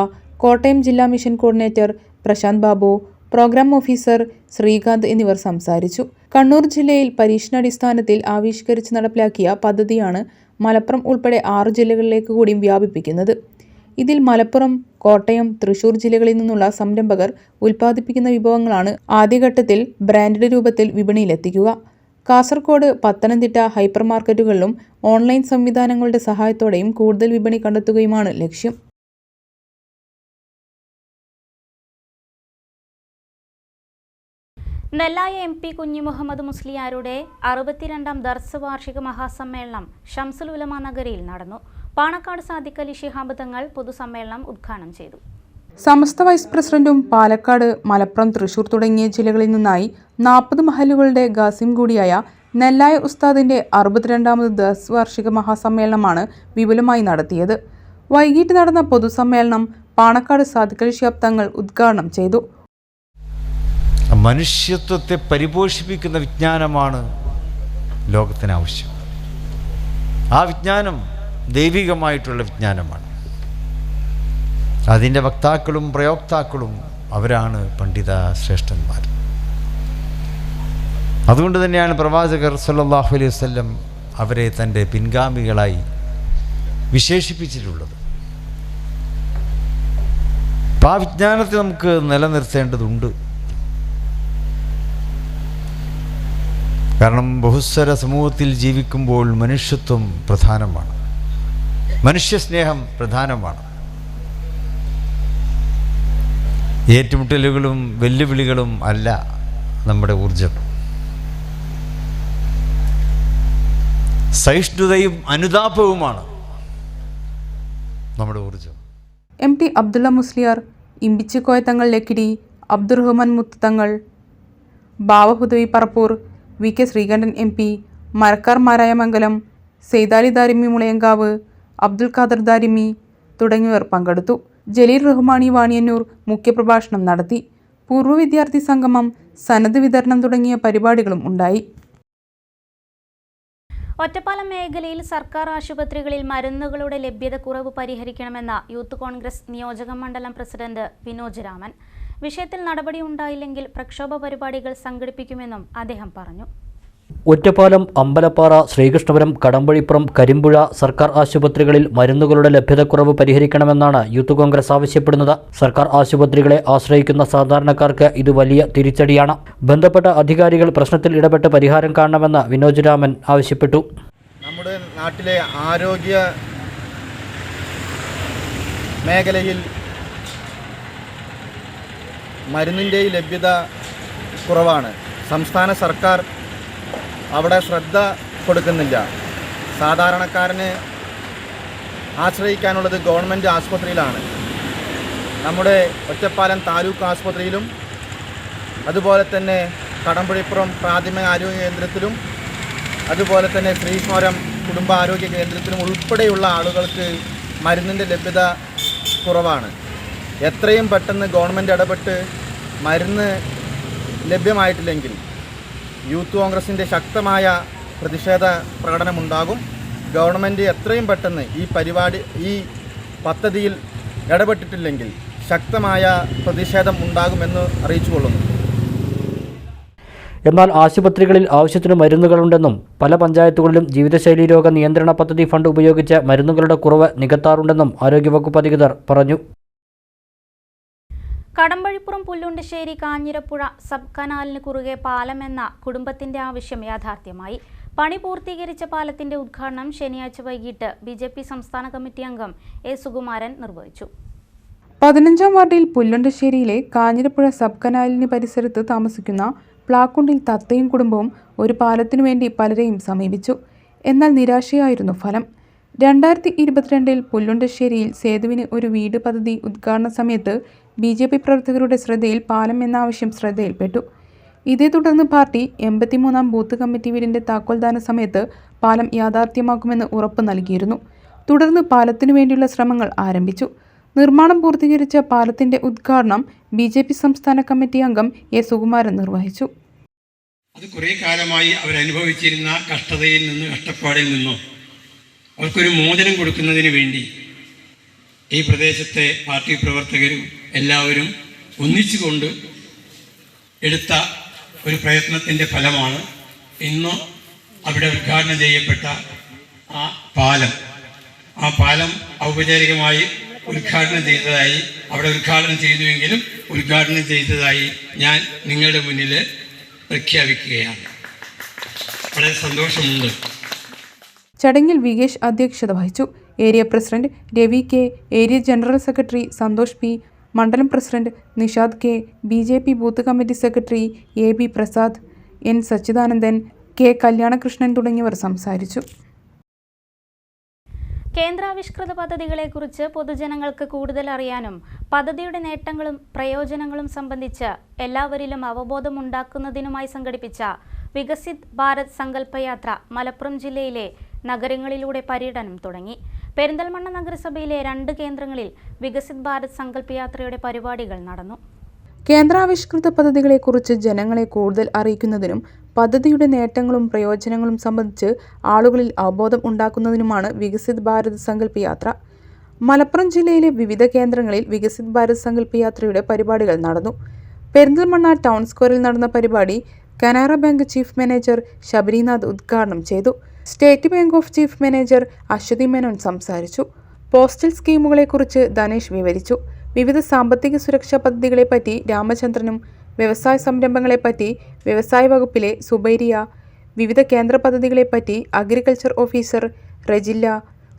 Kottayam ജില്ലാ mission coordinator Prasanth Babu, programme officer Sreekanth എന്നിവർ സംസാരിച്ചു. കണ്ണൂർ ജില്ലയിൽ പരീക്ഷണാടിസ്ഥാനത്തിൽ ആവിഷ്കരിച്ച് നടപ്പിലാക്കിയ പദ്ധതിയാണ് മലപ്പുറം ഉൾപ്പെടെ 6 ജില്ലകളിലേക്ക് കൂടി വ്യാപിപ്പിക്കുന്നത്. ഇതിൽ മലപ്പുറം, കോട്ടയം, തൃശൂർ ജില്ലകളിൽ നിന്നുള്ള സംരംഭകർ ഉൽപ്പാദിപ്പിക്കുന്ന വിഭവങ്ങളാണ് ആദ്യഘട്ടത്തിൽ ബ്രാൻഡഡ് രൂപത്തിൽ വിപണിയിലെത്തിക്കുക. കാസർഗോഡ്, പത്തനംതിട്ട ഹൈപ്പർ മാർക്കറ്റുകളിലും ഓൺലൈൻ സംവിധാനങ്ങളുടെ സഹായത്തോടെയും കൂടുതൽ വിപണി കണ്ടെത്തുകയുമാണ് ലക്ഷ്യം. നെല്ലായ MP കുഞ്ഞിമുഹമ്മദ് മുസ്ലിയാരുടെ 62ാം ദർസ് വാർഷിക മഹാസമ്മേളനം ഷംസുൽ ഉലമ നഗരിയിൽ നടന്നു. പാണക്കാട് സാദിഖ് അലി ശിഹാബ് തങ്ങൾ പൊതുസമ്മേളനം ഉദ്ഘാടനം ചെയ്തു. സമസ്ത വൈസ് പ്രസിഡന്റും പാലക്കാട്, മലപ്പുറം, തൃശൂർ തുടങ്ങിയ ജില്ലകളിൽ നിന്നായി 40 മഹല്ലുകളുടെ ഗാസിം കൂടിയായ നെല്ലായ ഉസ്താദിന്റെ 62ാമത് ദർസ് വാർഷിക മഹാസമ്മേളനമാണ് വിപുലമായി നടത്തിയത്. വൈകിട്ട് നടന്ന പൊതുസമ്മേളനം പാണക്കാട് സാദിഖ് അലി ശിഹാബ് തങ്ങൾ ഉദ്ഘാടനം ചെയ്തു. മനുഷ്യത്വത്തെ പരിപോഷിപ്പിക്കുന്ന വിജ്ഞാനമാണ് ലോകത്തിന് ആവശ്യം. ആ വിജ്ഞാനം ദൈവികമായിട്ടുള്ള വിജ്ഞാനമാണ്. അതിൻ്റെ വക്താക്കളും പ്രയോക്താക്കളും അവരാണ് പണ്ഡിത ശ്രേഷ്ഠന്മാർ. അതുകൊണ്ട് തന്നെയാണ് പ്രവാചകർ സല്ലല്ലാഹു അലൈഹി വസല്ലം അവരെ തൻ്റെ പിൻഗാമികളായി വിശേഷിപ്പിച്ചിട്ടുള്ളത്. ആ വിജ്ഞാനത്തെ നമുക്ക് നിലനിർത്തേണ്ടതുണ്ട്. കാരണം ബഹുസ്വര സമൂഹത്തിൽ ജീവിക്കുമ്പോൾ മനുഷ്യത്വം പ്രധാനമാണ്, മനുഷ്യസ്നേഹം പ്രധാനമാണ്. ഏറ്റുമുട്ടലുകളും വെല്ലുവിളികളും അല്ല നമ്മുടെ ഊർജം. സഹിഷ്ണുതയും അനുതാപവുമാണ് നമ്മുടെ ഊർജം. MT അബ്ദുള്ള മുസ്ലിയാർ, ഇമ്പിച്ചിക്കോയ തങ്ങൾ ലക്കിടി, അബ്ദുറഹ്മാൻ മുത്ത് തങ്ങൾ, ബാവഹുദവി പറപ്പൂർ, VK ശ്രീകണ്ഠൻ MP, മരക്കാർ മാരായമംഗലം, സെയ്താലി ദാരിമി മുളയങ്കാവ്, അബ്ദുൽ ഖാദർ ദാരിമി തുടങ്ങിയവർ പങ്കെടുത്തു. ജലീൽ റഹ്മാനി വാണിയന്നൂർ മുഖ്യപ്രഭാഷണം നടത്തി. പൂർവ്വ വിദ്യാർത്ഥി സംഗമം, സനത് വിതരണം തുടങ്ങിയ പരിപാടികളും ഉണ്ടായി. ഒറ്റപ്പാലം മേഖലയിൽ സർക്കാർ ആശുപത്രികളിൽ മരുന്നുകളുടെ ലഭ്യതക്കുറവ് പരിഹരിക്കണമെന്ന യൂത്ത് കോൺഗ്രസ് നിയോജക മണ്ഡലം പ്രസിഡന്റ് വിനോജ് രാമൻ. വിഷയത്തിൽ നടപടിയുണ്ടായില്ലെങ്കിൽ പ്രക്ഷോഭ പരിപാടികൾ സംഘടിപ്പിക്കുമെന്നും അദ്ദേഹം പറഞ്ഞു. ഒറ്റപ്പാലം, അമ്പലപ്പാറ, ശ്രീകൃഷ്ണപുരം, കടമ്പഴിപ്പുറം, കരിമ്പുഴ സർക്കാർ ആശുപത്രികളിൽ മരുന്നുകളുടെ ലഭ്യതക്കുറവ് പരിഹരിക്കണമെന്നാണ് യൂത്ത് കോൺഗ്രസ് ആവശ്യപ്പെടുന്നത്. സർക്കാർ ആശുപത്രികളെ ആശ്രയിക്കുന്ന സാധാരണക്കാർക്ക് ഇത് വലിയ തിരിച്ചടിയാണ്. ബന്ധപ്പെട്ട അധികാരികൾ പ്രശ്നത്തിൽ ഇടപെട്ട് പരിഹാരം കാണണമെന്ന് വിനോജ് രാമൻ ആവശ്യപ്പെട്ടു. നമ്മുടെ നാട്ടിലെ ആരോഗ്യ മേഖലയിൽ മരുന്നിൻ്റെ ലഭ്യത കുറവാണ്. സംസ്ഥാന സർക്കാർ അവിടെ ശ്രദ്ധ കൊടുക്കുന്നില്ല. സാധാരണക്കാരന് ആശ്രയിക്കാനുള്ളത് ഗവൺമെൻറ് ആശുപത്രിയിലാണ്. നമ്മുടെ ഒറ്റപ്പാലം താലൂക്ക് ആശുപത്രിയിലും അതുപോലെ തന്നെ കടമ്പഴിപ്പുറം പ്രാഥമിക ആരോഗ്യ കേന്ദ്രത്തിലും അതുപോലെ തന്നെ ശ്രീകൃഷ്ണപുരം കുടുംബ ആരോഗ്യ കേന്ദ്രത്തിലും ഉൾപ്പെടെയുള്ള ആളുകൾക്ക് മരുന്നിൻ്റെ ലഭ്യത കുറവാണ്. എത്രയും പെട്ടെന്ന് ഗവൺമെൻറ് ഇടപെട്ട് മരുന്ന് ലഭ്യമായിട്ടില്ലെങ്കിൽ യൂത്ത് കോൺഗ്രസിൻ്റെ ശക്തമായ പ്രതിഷേധ പ്രകടനമുണ്ടാകും. ഗവൺമെൻറ് എത്രയും പെട്ടെന്ന് ഈ പദ്ധതിയിൽ ഇടപെട്ടിട്ടില്ലെങ്കിൽ ശക്തമായ പ്രതിഷേധം ഉണ്ടാകുമെന്ന് അറിയിച്ചുകൊള്ളുന്നു. എന്നാൽ ആശുപത്രികളിൽ ആവശ്യത്തിന് മരുന്നുകളുണ്ടെന്നും പല പഞ്ചായത്തുകളിലും ജീവിതശൈലി രോഗ നിയന്ത്രണ പദ്ധതി ഫണ്ട് ഉപയോഗിച്ച് മരുന്നുകളുടെ കുറവ് നികത്താറുണ്ടെന്നും ആരോഗ്യവകുപ്പ് അധികൃതർ പറഞ്ഞു. കടമ്പഴിപ്പുറം പുല്ലുണ്ടശ്ശേരി കാഞ്ഞിരപ്പുഴ സബ് കനാലിന് കുറുകെ പാലം എന്ന കുടുംബത്തിന്റെ ആവശ്യം യാഥാർത്ഥ്യമായി. പണി പൂർത്തീകരിച്ച പാലത്തിന്റെ ഉദ്ഘാടനം ശനിയാഴ്ച വൈകിട്ട് BJP സംസ്ഥാന കമ്മിറ്റി അംഗം A. സുകുമാരൻ നിർവഹിച്ചു. 15-ാം വാർഡിൽ പുല്ലുണ്ടശ്ശേരിയിലെ കാഞ്ഞിരപ്പുഴ സബ് കനാലിന് പരിസരത്ത് താമസിക്കുന്ന പ്ലാക്കുണ്ടിൽ തത്തയും കുടുംബവും ഒരു പാലത്തിനു വേണ്ടി പലരെയും സമീപിച്ചു. എന്നാൽ നിരാശയായിരുന്നു ഫലം. 2022-ൽ പുല്ലുണ്ടശ്ശേരിയിൽ സേതുവിന് ഒരു വീട് പദ്ധതി ഉദ്ഘാടന സമയത്ത് BJP പ്രവർത്തകരുടെ ശ്രദ്ധയിൽ പാലം എന്ന ആവശ്യം ശ്രദ്ധയിൽപ്പെട്ടു. ഇതേ തുടർന്ന് പാർട്ടി 83-ാം ബൂത്ത് കമ്മിറ്റി വീടിന്റെ താക്കോൽദാന സമയത്ത് പാലം യാഥാർത്ഥ്യമാക്കുമെന്ന് ഉറപ്പ് നൽകിയിരുന്നു. തുടർന്ന് പാലത്തിനു വേണ്ടിയുള്ള ശ്രമങ്ങൾ ആരംഭിച്ചു. നിർമ്മാണം പൂർത്തീകരിച്ച പാലത്തിന്റെ ഉദ്ഘാടനം BJP സംസ്ഥാന കമ്മിറ്റി അംഗം A. സുകുമാരൻ നിർവഹിച്ചു. അത് കുറേ കാലമായി അവരനുഭവിച്ചിരുന്ന കഷ്ടതയിൽ നിന്ന്, കഷ്ടപ്പാടിൽ നിന്നോ അവർക്കൊരു മോചനം കൊടുക്കുന്നതിന് വേണ്ടി ഈ പ്രദേശത്തെ പാർട്ടി പ്രവർത്തകരും എല്ലാവരും ഒന്നിച്ചുകൊണ്ട് എടുത്ത ഒരു പ്രയത്നത്തിൻ്റെ ഫലമാണ് ഇന്ന് അവിടെ ഉദ്ഘാടനം ചെയ്യപ്പെട്ട ആ പാലം. ആ പാലം ഔപചാരികമായി ഉദ്ഘാടനം ചെയ്തുവെങ്കിലും ഉദ്ഘാടനം ചെയ്തതായി ഞാൻ നിങ്ങളുടെ മുന്നിൽ പ്രഖ്യാപിക്കുകയാണ്. വളരെ സന്തോഷമുണ്ട്. ചടങ്ങിൽ വികേഷ് അധ്യക്ഷത വഹിച്ചു. Area president Ravi K, area general secretary Santhosh P, മണ്ഡലം president Nishad K, BJP booth committee secretary AB Prasad, N Sachidanandan, K Kalyanakrishnan തുടങ്ങിയവർ സംസാരിച്ചു. കേന്ദ്രാവിഷ്കൃത പദ്ധതികളെക്കുറിച്ച് പൊതുജനങ്ങൾക്ക് കൂടുതൽ അറിയാനും പദ്ധതിയുടെ നേട്ടങ്ങളും പ്രയോജനങ്ങളും സംബന്ധിച്ച് എല്ലാവരിലും അവബോധമുണ്ടാക്കുന്നതിനുമായി സംഘടിപ്പിച്ച വികസിത് ഭാരത് സങ്കല്പയാത്ര മലപ്പുറം ജില്ലയിലെ നഗരങ്ങളിലൂടെ പര്യടനം തുടങ്ങി. പെരിന്തൽമണ്ണ നഗരസഭയിലെ 2 കേന്ദ്രങ്ങളിൽ വികസിത് ഭാരത് സങ്കല്പയാത്രയുടെ പരിപാടികൾ നടന്നു. കേന്ദ്രാവിഷ്കൃത പദ്ധതികളെക്കുറിച്ച് ജനങ്ങളെ കൂടുതൽ അറിയിക്കുന്നതിനും പദ്ധതിയുടെ നേട്ടങ്ങളും പ്രയോജനങ്ങളും സംബന്ധിച്ച് ആളുകളിൽ അവബോധം ഉണ്ടാക്കുന്നതിനുമാണ് വികസിത് ഭാരത് സങ്കല്പയാത്ര. മലപ്പുറം ജില്ലയിലെ വിവിധ കേന്ദ്രങ്ങളിൽ വികസിത് ഭാരത് സങ്കല്പയാത്രയുടെ പരിപാടികൾ നടന്നു. പെരിന്തൽമണ്ണ ടൗൺ സ്ക്വയറിൽ നടന്ന പരിപാടി Canara bank chief manager Sabarinath ഉദ്ഘാടനം ചെയ്തു. State Bank of chief manager Aswathy Menon സംസാരിച്ചു. പോസ്റ്റൽ സ്കീമുകളെക്കുറിച്ച് ധനേഷ് വിവരിച്ചു. വിവിധ സാമ്പത്തിക സുരക്ഷാ പദ്ധതികളെപ്പറ്റി രാമചന്ദ്രനും വ്യവസായ സംരംഭങ്ങളെപ്പറ്റി വ്യവസായ വകുപ്പിലെ സുബൈരിയ, വിവിധ കേന്ദ്ര പദ്ധതികളെപ്പറ്റി agriculture officer Rejilla,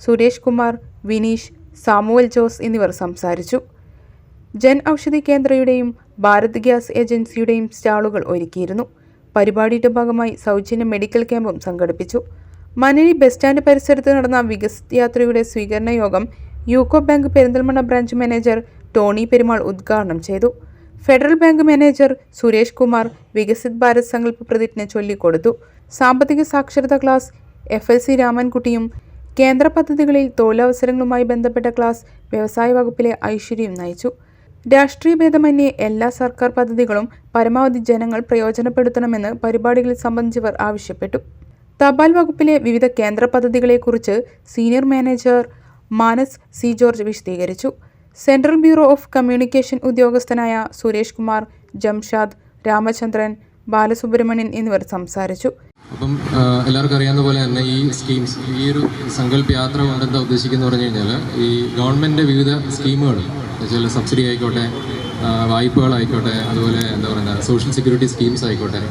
Suresh Kumar, Vineesh, Samuel Jose എന്നിവർ സംസാരിച്ചു. ജൻ ഔഷധി കേന്ദ്രയുടെയും ഭാരത് ഗ്യാസ് ഏജൻസിയുടെയും സ്റ്റാളുകൾ ഒരുക്കിയിരുന്നു. പരിപാടിയുടെ ഭാഗമായി സൗജന്യ മെഡിക്കൽ ക്യാമ്പും സംഘടിപ്പിച്ചു. മനരി ബസ് സ്റ്റാൻഡ് പരിസരത്ത് നടന്ന വികസിത് യാത്രയുടെ സ്വീകരണ യോഗം UCO bank Perinthalmanna branch manager Tony Perumal ഉദ്ഘാടനം ചെയ്തു. Federal bank manager Suresh Kumar Viksit Bharat Sankalp പ്രതിജ്ഞ ചൊല്ലിക്കൊടുത്തു. സാമ്പത്തിക സാക്ഷരതാ ക്ലാസ് FLC രാമൻകുട്ടിയും കേന്ദ്ര പദ്ധതികളിൽ തൊഴിലവസരങ്ങളുമായി ബന്ധപ്പെട്ട ക്ലാസ് വ്യവസായ വകുപ്പിലെ ഐശ്വര്യയും നയിച്ചു. രാഷ്ട്രീയ ഭേദമന്യേ എല്ലാ സർക്കാർ പദ്ധതികളും പരമാവധി ജനങ്ങൾ പ്രയോജനപ്പെടുത്തണമെന്ന് പരിപാടികളിൽ സംബന്ധിച്ചവർ ആവശ്യപ്പെട്ടു. തപാൽ വകുപ്പിലെ വിവിധ കേന്ദ്ര പദ്ധതികളെക്കുറിച്ച് senior manager Manas C George വിശദീകരിച്ചു. സെൻട്രൽ ബ്യൂറോ ഓഫ് കമ്മ്യൂണിക്കേഷൻ ഉദ്യോഗസ്ഥനായ സുരേഷ് കുമാർ, ജംഷാദ്, രാമചന്ദ്രൻ, ബാലസുബ്രഹ്മണ്യൻ എന്നിവർ സംസാരിച്ചു. അപ്പം എല്ലാവർക്കും അറിയാവുന്ന പോലെ തന്നെ ഈ സ്കീംസ്, ഈ ഒരു സങ്കല്പ യാത്ര കൊണ്ട് എന്താ ഉദ്ദേശിക്കുന്നത് പറഞ്ഞു കഴിഞ്ഞാൽ ഈ ഗവൺമെൻറ്റിൻ്റെ വിവിധ സ്കീമുകൾ, ചില സബ്സിഡി ആയിക്കോട്ടെ, വായ്പകളായിക്കോട്ടെ, അതുപോലെ എന്താ പറയുക സോഷ്യൽ സെക്യൂരിറ്റി സ്കീംസ് ആയിക്കോട്ടെ,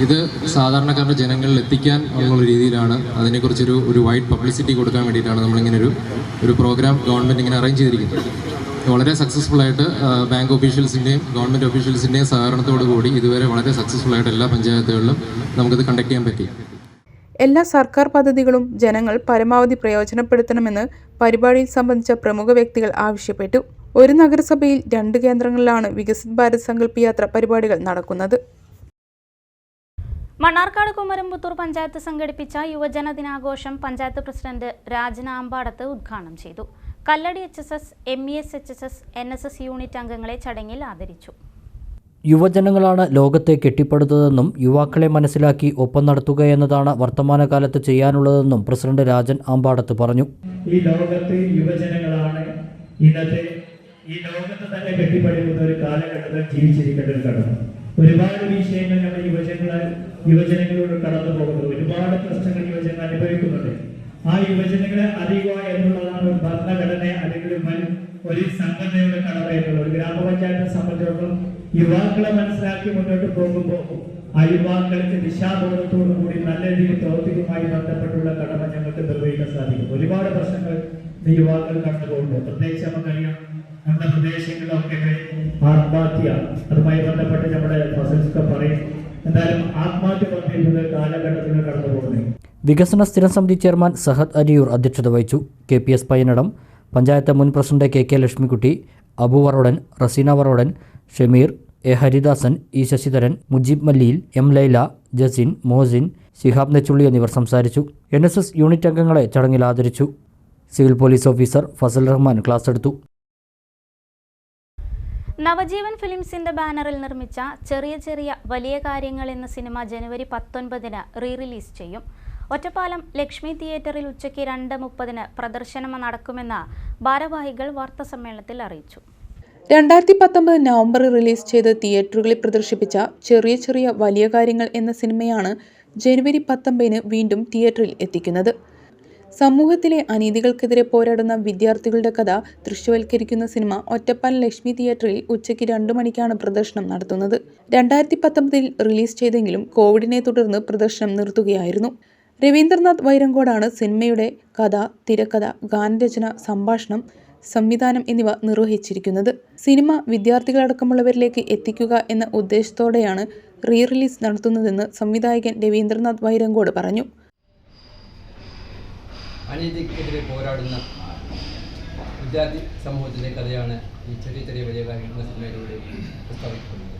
ഇത് സാധാരണക്കാരുടെ ജനങ്ങളിൽ എത്തിക്കാൻ ഉള്ള രീതിയിലാണ് അതിനെക്കുറിച്ചൊരു വൈഡ് പബ്ലിസിറ്റി കൊടുക്കാൻ വേണ്ടിയിട്ടാണ് നമ്മളിങ്ങനെ ഒരു പ്രോഗ്രാം ഗവൺമെൻറ് ഇങ്ങനെ അറേഞ്ച് ചെയ്തിരിക്കുന്നത്. വളരെ സക്സസ്ഫുൾ ആയിട്ട് ബാങ്ക് ഓഫീഷ്യൽസിൻ്റെയും ഗവൺമെൻറ് ഓഫീഷ്യൽസിൻ്റെയും സഹകരണത്തോടു കൂടി ഇതുവരെ വളരെ സക്സസ്ഫുൾ ആയിട്ട് എല്ലാ പഞ്ചായത്തുകളിലും നമുക്കിത് കണ്ടക്ട് ചെയ്യാൻ പറ്റി. എല്ലാ സർക്കാർ പദ്ധതികളും ജനങ്ങൾ പരമാവധി പ്രയോജനപ്പെടുത്തണമെന്ന് പരിപാടിയിൽ സംബന്ധിച്ച പ്രമുഖ വ്യക്തികൾ ആവശ്യപ്പെട്ടു. ഒരു നഗരസഭയിൽ 2 കേന്ദ്രങ്ങളിലാണ് വികസിത് ഭാരത് സങ്കല്പ് യാത്ര പരിപാടികൾ നടക്കുന്നത്. മണ്ണാർക്കാട് കുമരംപുത്തൂർ പഞ്ചായത്ത് സംഘടിപ്പിച്ച യുവജന ദിനാഘോഷം പഞ്ചായത്ത് പ്രസിഡന്റ് രാജൻ ആമ്പാടത്ത് ഉദ്ഘാടനം ചെയ്തു. കല്ലടി HSS, MES HSS, NSS unit അംഗങ്ങളെ ചടങ്ങിൽ ആദരിച്ചു. യുവജനങ്ങളാണ് ലോകത്തെ കെട്ടിപ്പടുത്തതെന്നും യുവാക്കളെ മനസ്സിലാക്കി ഒപ്പം നടത്തുക എന്നതാണ് വർത്തമാനകാലത്ത് ചെയ്യാനുള്ളതെന്നും പ്രസിഡന്റ് രാജൻ ആമ്പാടത്ത് പറഞ്ഞു. ഈ ലോകത്ത് യുവജനങ്ങളാണ് ഇന്നത്തെ ഈ ലോകത്ത് തന്നെ കെട്ടിപ്പടുക്കുന്ന ഒരു കാലഘട്ടത്തിൽ ജീവിച്ചിരിക്കേണ്ട ഒരു ഘടകം. ഒരുപാട് വിഷയങ്ങൾ നമ്മുടെ യുവജനങ്ങളോട് കടന്നു പോകുന്നത്, ഒരുപാട് പ്രശ്നങ്ങൾ യുവജനങ്ങൾ അനുഭവിക്കുന്നുണ്ട്. ആ യുവജനങ്ങളെ അറിയുക എന്നുള്ളതാണ് ഒരു ഭരണഘടന അല്ലെങ്കിൽ ഒരു സംഘടനയുടെ കടമ എന്നുള്ളത്. ഒരു ഗ്രാമപഞ്ചായത്തിനെ സംബന്ധിച്ചിടത്തോളം യുവാക്കളെ മനസ്സിലാക്കി മുന്നോട്ട് പോകുമ്പോൾ ആ യുവാക്കൾക്ക് ദിശാബോധത്തോടു കൂടി നല്ല രീതിയിൽ പ്രവർത്തിക്കുമായി ബന്ധപ്പെട്ടുള്ള കടമ ഞങ്ങൾക്ക് നിർവഹിക്കാൻ സാധിക്കും. ഒരുപാട് പ്രശ്നങ്ങൾ യുവാക്കൾ കടന്നു പോകുമ്പോൾ, പ്രത്യേകിച്ച് നമുക്കറിയാം നമ്മുടെ പ്രദേശങ്ങളിലൊക്കെ ആത്മഹത്യ, അതുമായി ബന്ധപ്പെട്ട് നമ്മുടെ ഫസൽസൊക്കെ പറയും. എന്തായാലും ആത്മഹത്യ പറഞ്ഞിരുന്നത് കാലഘട്ടത്തിൽ കടന്നു പോകുന്നത്. വികസന സ്ഥിരം സമിതി ചെയർമാൻ സഹദ് അരിയൂർ അധ്യക്ഷത വഹിച്ചു. KPS പയ്യനടം, പഞ്ചായത്ത് മുൻ president KK Lakshmikutty, Abu Varodan, Raseena Varodan, Shameer, A Haridasan, E Sasidharan, Mujeeb Malliyil, M Laila, Jasin, Mohsin, Shihab Nechully എന്നിവർ സംസാരിച്ചു. NSS യൂണിറ്റ് അംഗങ്ങളെ ചടങ്ങിൽ ആദരിച്ചു. Civil police officer Fazal Rahman class എടുത്തു. നവജീവൻ ഫിലിംസിന്റെ ബാനറിൽ നിർമ്മിച്ച ചെറിയ ചെറിയ വലിയ കാര്യങ്ങൾ എന്ന സിനിമ ജനുവരി 19 റീ-റിലീസ് ചെയ്യും. ഒറ്റപ്പാലം ലക്ഷ്മി തിയേറ്ററിൽ ഉച്ചയ്ക്ക് 2:30 പ്രദർശനം നടക്കുമെന്ന് ഭാരവാഹികൾ വാർത്താസമ്മേളനത്തിൽ അറിയിച്ചു. 2019 നവംബറിൽ റിലീസ് ചെയ്ത് തിയേറ്ററുകളിൽ പ്രദർശിപ്പിച്ച ചെറിയ ചെറിയ വലിയ കാര്യങ്ങൾ എന്ന സിനിമയാണ് ജനുവരി 19 വീണ്ടും തിയേറ്ററിൽ എത്തിക്കുന്നത്. സമൂഹത്തിലെ അനീതികൾക്കെതിരെ പോരാടുന്ന വിദ്യാർത്ഥികളുടെ കഥ ദൃശ്യവൽക്കരിക്കുന്ന സിനിമ ഒറ്റപ്പാലം ലക്ഷ്മി തിയേറ്ററിൽ ഉച്ചയ്ക്ക് 2 മണിക്കാണ് പ്രദർശനം നടത്തുന്നത്. 2019 റിലീസ് ചെയ്തെങ്കിലും കോവിഡിനെ തുടർന്ന് പ്രദർശനം നിർത്തുകയായിരുന്നു. രവീന്ദ്രനാഥ് വൈരങ്കോടാണ് സിനിമയുടെ കഥ, തിരക്കഥ, ഗാനരചന, സംഭാഷണം, സംവിധാനം എന്നിവ നിർവഹിച്ചിരിക്കുന്നത്. സിനിമ വിദ്യാർത്ഥികളടക്കമുള്ളവരിലേക്ക് എത്തിക്കുക എന്ന ഉദ്ദേശത്തോടെയാണ് റീ-റിലീസ് നടത്തുന്നതെന്ന് സംവിധായകൻ രവീന്ദ്രനാഥ് വൈരങ്കോട് പറഞ്ഞു. അനീതിക്കെതിരെ പോരാടുന്ന വിദ്യാർത്ഥി സമൂഹത്തിൻ്റെ കഥയാണ് ഈ ചെറിയ ചെറിയ വലിയ കാര്യങ്ങൾ എന്ന സിനിമയിലൂടെ പ്രസ്താവിക്കുന്നത്.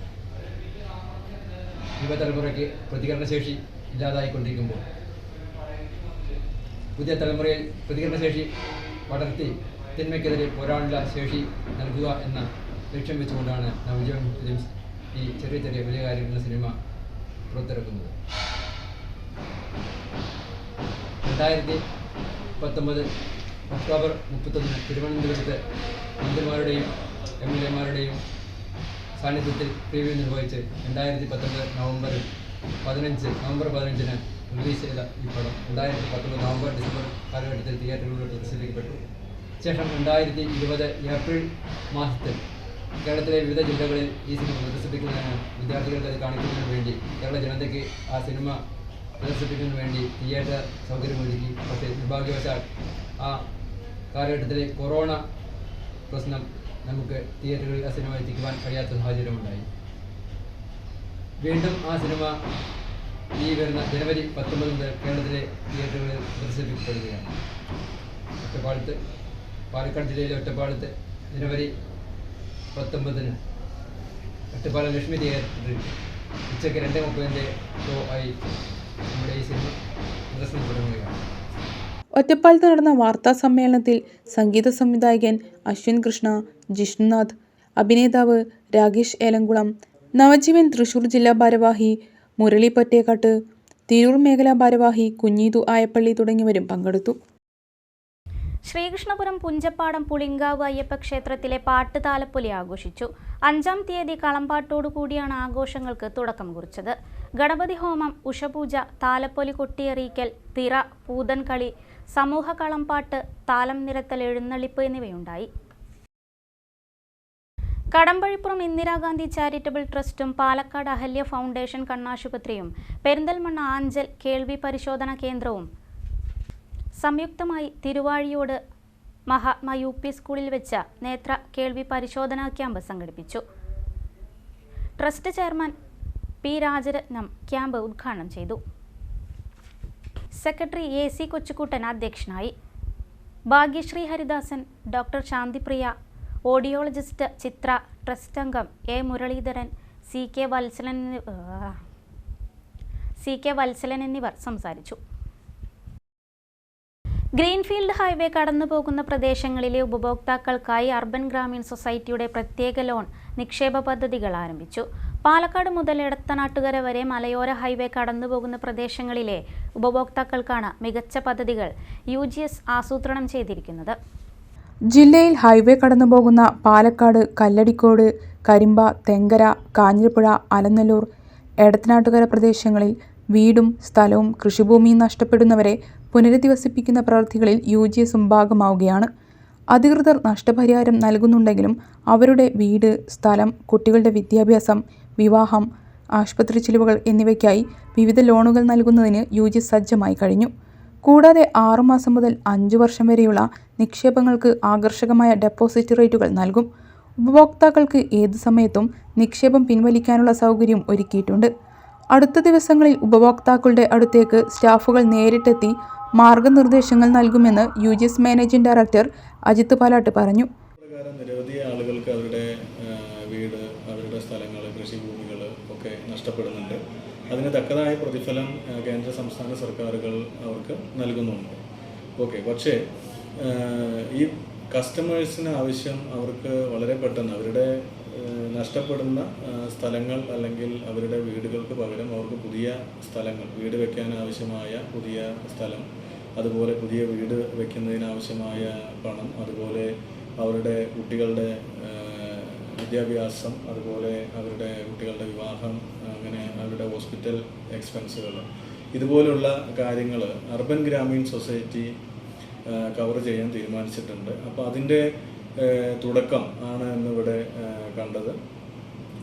യുവതലമുറയ്ക്ക് പ്രതികരണശേഷി ഇല്ലാതായിക്കൊണ്ടിരിക്കുമ്പോൾ പുതിയ തലമുറയിൽ പ്രതികരണശേഷി വളർത്തി തിന്മയ്ക്കെതിരെ പോരാടാനുള്ള ശേഷി നൽകുക എന്ന ലക്ഷ്യം വെച്ചുകൊണ്ടാണ് നവജീവൻ ഫിലിംസ് ഈ ചെറിയ ചെറിയ വലിയ കാര്യങ്ങൾ എന്ന സിനിമ പുറത്തിറക്കുന്നത്. 2019 ഒക്ടോബർ 31 തിരുവനന്തപുരത്ത് മന്ത്രിമാരുടെയും MLA-മാരുടെയും സാന്നിധ്യത്തിൽ പ്രീവ്യൂ നിർവഹിച്ച് 2019 നവംബർ 15 റിലീസ് ചെയ്ത ഈ പടം 2019 നവംബർ ഡിസംബർ കാലഘട്ടത്തിൽ തിയേറ്ററുകളിൽ പ്രദർശിപ്പിക്കപ്പെട്ടു. ശേഷം 2020 ഏപ്രിൽ മാസത്തിൽ കേരളത്തിലെ വിവിധ ജില്ലകളിൽ ഈ സിനിമ പ്രദർശിപ്പിക്കുന്നതിന് വിദ്യാർത്ഥികൾക്ക് അത് കാണിക്കുന്നതിന് വേണ്ടി കേരള ജനതയ്ക്ക് ആ സിനിമ പ്രദർശിപ്പിക്കുന്നതിന് വേണ്ടി തിയേറ്റർ സൗകര്യമൊരുക്കി. പക്ഷേ നിർഭാഗ്യവശാൽ ആ കാലഘട്ടത്തിലെ കൊറോണ പ്രശ്നം നമുക്ക് തിയേറ്ററുകളിൽ ആ സിനിമ എത്തിക്കുവാൻ കഴിയാത്ത സാഹചര്യമുണ്ടായി. വീണ്ടും ആ സിനിമ ഈ വരുന്ന ജനുവരി 19 മുതൽ കേരളത്തിലെ തിയേറ്ററുകളിൽ പ്രദർശിപ്പിക്കപ്പെടുകയാണ്. പാലക്കാട് ജില്ലയിലെ ഒറ്റപ്പാലത്ത് ജനുവരി 19 ഒറ്റപ്പാലം ലക്ഷ്മി തിയേറ്ററിൽ ഉച്ചയ്ക്ക് 2:30 ഷോ ആയി നമ്മുടെ ഈ സിനിമ പ്രദർശനം തുടങ്ങുകയാണ്. ഒറ്റപ്പാലത്ത് നടന്ന വാർത്താ സമ്മേളനത്തിൽ സംഗീത സംവിധായകൻ അശ്വിൻ കൃഷ്ണ, ജിഷ്ണുനാഥ്, അഭിനേതാവ് രാകേഷ് ഏലംകുളം, നവജീവൻ തൃശൂർ ജില്ലാ ഭാരവാഹി മുരളി പൊറ്റേക്കാട്ട്, തിരൂർ മേഖലാ ഭാരവാഹി കുഞ്ഞീതു ആയപ്പള്ളി തുടങ്ങിയവരും പങ്കെടുത്തു. ശ്രീകൃഷ്ണപുരം പുഞ്ചപ്പാടം പുളിങ്കാവ് അയ്യപ്പ ക്ഷേത്രത്തിലെ പാട്ട് താലപ്പൊലി ആഘോഷിച്ചു. 5-ാം തീയതി കളംപാട്ടോടുകൂടിയാണ് ആഘോഷങ്ങൾക്ക് തുടക്കം കുറിച്ചത്. ഗണപതി ഹോമം, ഉഷപൂജ, താലപ്പൊലി കൊട്ടിയെറിയിക്കൽ, തിറ, പൂതൻകളി, സമൂഹ കളംപാട്ട്, താലം നിരത്തൽ, എഴുന്നള്ളിപ്പ് എന്നിവയുണ്ടായി. കടമ്പഴിപ്പുറം ഇന്ദിരാഗാന്ധി ചാരിറ്റബിൾ ട്രസ്റ്റും പാലക്കാട് അഹല്യ ഫൗണ്ടേഷൻ കണ്ണാശുപത്രിയും പെരിന്തൽമണ്ണ ആഞ്ചൽ കേൾവി പരിശോധനാ കേന്ദ്രവും സംയുക്തമായി തിരുവാഴിയോട് മഹാത്മാ UP സ്കൂളിൽ വെച്ച നേത്ര കേൾവി പരിശോധനാ ക്യാമ്പ് സംഘടിപ്പിച്ചു. Trust chairman P. Rajarathnam camp ഉദ്ഘാടനം ചെയ്തു. സെക്രട്ടറി AC കൊച്ചുകൂട്ടൻ അധ്യക്ഷനായി. Bhagyasree Haridasan, doctor Shanthipriya, audiologist Chithra, trust അംഗം A. മുരളീധരൻ, CK വത്സലൻ എന്നിവർ സംസാരിച്ചു. ഗ്രീൻഫീൽഡ് ഹൈവേ കടന്നുപോകുന്ന പ്രദേശങ്ങളിലെ ഉപഭോക്താക്കൾക്കായി അർബൻ ഗ്രാമീൺ സൊസൈറ്റിയുടെ പ്രത്യേക ലോൺ നിക്ഷേപ പദ്ധതികൾ ആരംഭിച്ചു. പാലക്കാട് മുതൽ എടത്തനാട്ടുകര വരെ മലയോര ഹൈവേ കടന്നുപോകുന്ന പ്രദേശങ്ങളിലെ ഉപഭോക്താക്കൾക്കാണ് മികച്ച പദ്ധതികൾ UGS ആസൂത്രണം ചെയ്തിരിക്കുന്നത്. ജില്ലയിൽ ഹൈവേ കടന്നുപോകുന്ന പാലക്കാട്, കല്ലടിക്കോട്, കരിമ്പ, തെങ്കര, കാഞ്ഞിരപ്പുഴ, അലനല്ലൂർ, എടത്തനാട്ടുകര പ്രദേശങ്ങളിൽ വീടും സ്ഥലവും കൃഷിഭൂമിയും നഷ്ടപ്പെടുന്നവരെ പുനരധിവസിപ്പിക്കുന്ന പ്രവൃത്തികളിൽ UGSും ഭാഗമാവുകയാണ്. അധികൃതർ നഷ്ടപരിഹാരം നൽകുന്നുണ്ടെങ്കിലും അവരുടെ വീട്, സ്ഥലം, കുട്ടികളുടെ വിദ്യാഭ്യാസം, വിവാഹം, ആശുപത്രി ചിലവുകൾ എന്നിവയ്ക്കായി വിവിധ ലോണുകൾ നൽകുന്നതിന് UGS സജ്ജമായി കഴിഞ്ഞു. കൂടാതെ 6 മാസം മുതൽ 5 വർഷം വരെയുള്ള നിക്ഷേപങ്ങൾക്ക് ആകർഷകമായ ഡെപ്പോസിറ്റ് റേറ്റുകൾ നൽകും. ഉപഭോക്താക്കൾക്ക് ഏത് സമയത്തും നിക്ഷേപം പിൻവലിക്കാനുള്ള സൗകര്യം ഒരുക്കിയിട്ടുണ്ട്. അടുത്ത ദിവസങ്ങളിൽ ഉപഭോക്താക്കളുടെ അടുത്തേക്ക് സ്റ്റാഫുകൾ നേരിട്ടെത്തി മാർഗനിർദ്ദേശങ്ങൾ നൽകുമെന്ന് UGS managing director Ajith Palatt പറഞ്ഞു. നിരവധി ആളുകൾക്ക് അവരുടെ വീട്, അവരുടെ സ്ഥലങ്ങൾ, കൃഷിഭൂമികൾ ഒക്കെ നഷ്ടപ്പെടുന്നുണ്ട്. അതിന് തക്കതായ പ്രതിഫലം കേന്ദ്ര സംസ്ഥാന സർക്കാരുകൾ അവർക്ക് നൽകുന്നുണ്ട്. പക്ഷേ ഈ കസ്റ്റമേഴ്സിന് ആവശ്യം അവർക്ക് വളരെ പെട്ടെന്ന് അവരുടെ നഷ്ടപ്പെടുന്ന സ്ഥലങ്ങൾ അല്ലെങ്കിൽ അവരുടെ വീടുകൾക്ക് പകരം അവർക്ക് പുതിയ സ്ഥലങ്ങൾ, വീട് വെക്കാൻ ആവശ്യമായ പുതിയ സ്ഥലം, അതുപോലെ പുതിയ വീട് വെക്കുന്നതിനാവശ്യമായ പണം, അതുപോലെ അവരുടെ കുട്ടികളുടെ വിദ്യാഭ്യാസം, അതുപോലെ അവരുടെ കുട്ടികളുടെ വിവാഹം, അങ്ങനെ അവരുടെ ഹോസ്പിറ്റൽ എക്സ്പെൻസുകൾ, ഇതുപോലുള്ള കാര്യങ്ങൾ അർബൻ ഗ്രാമീൺ സൊസൈറ്റി കവർ ചെയ്യാൻ തീരുമാനിച്ചിട്ടുണ്ട്. അപ്പോൾ അതിൻ്റെ തുടക്കം ആണ് ഇന്നിവിടെ കണ്ടത്.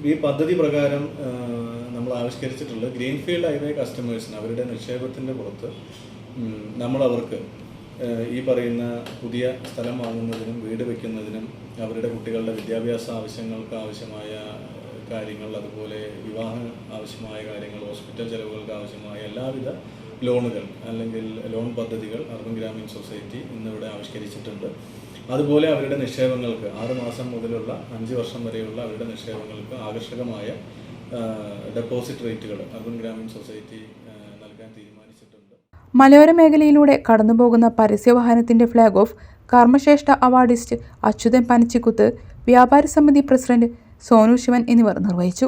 ഈ പദ്ധതി പ്രകാരം നമ്മൾ ആവിഷ്കരിച്ചിട്ടുള്ള ഗ്രീൻഫീൽഡ് ഹൈവേ കസ്റ്റമേഴ്സിന് അവരുടെ നിക്ഷേപത്തിൻ്റെ പുറത്ത് നമ്മളവർക്ക് ഈ പറയുന്ന പുതിയ സ്ഥലം വാങ്ങുന്നതിനും വീട് വയ്ക്കുന്നതിനും അവരുടെ കുട്ടികളുടെ വിദ്യാഭ്യാസ ആവശ്യങ്ങൾക്ക് ആവശ്യമായ കാര്യങ്ങൾ, അതുപോലെ വിവാഹ ആവശ്യമായ കാര്യങ്ങൾ, ഹോസ്പിറ്റൽ ചെലവുകൾക്ക് ആവശ്യമായ എല്ലാവിധ ലോണുകൾ അല്ലെങ്കിൽ ലോൺ പദ്ധതികൾ അർബൻ ഗ്രാമീൺ സൊസൈറ്റി ഇന്നിവിടെ ആവിഷ്കരിച്ചിട്ടുണ്ട്. അതുപോലെ അവരുടെ നിക്ഷേപങ്ങൾക്ക് 6 മാസം മുതലുള്ള 5 വർഷം വരെയുള്ള അവരുടെ നിക്ഷേപങ്ങൾക്ക് ആകർഷകമായ ഡെപ്പോസിറ്റ് റേറ്റുകൾ അർബൻ ഗ്രാമീൺ സൊസൈറ്റി നൽകാൻ തീരുമാനിച്ചിട്ടുണ്ട്. മലയോര മേഖലയിലൂടെ കടന്നുപോകുന്ന പരസ്യവാഹനത്തിന്റെ ഫ്ലാഗ് ഓഫ് കർമ്മശ്രേഷ്ഠ അവാർഡിസ്റ്റ് അച്യുതൻ പനച്ചിക്കുത്ത്, വ്യാപാരി സമിതി പ്രസിഡന്റ് സോനു ശിവൻ എന്നിവർ നിർവഹിച്ചു.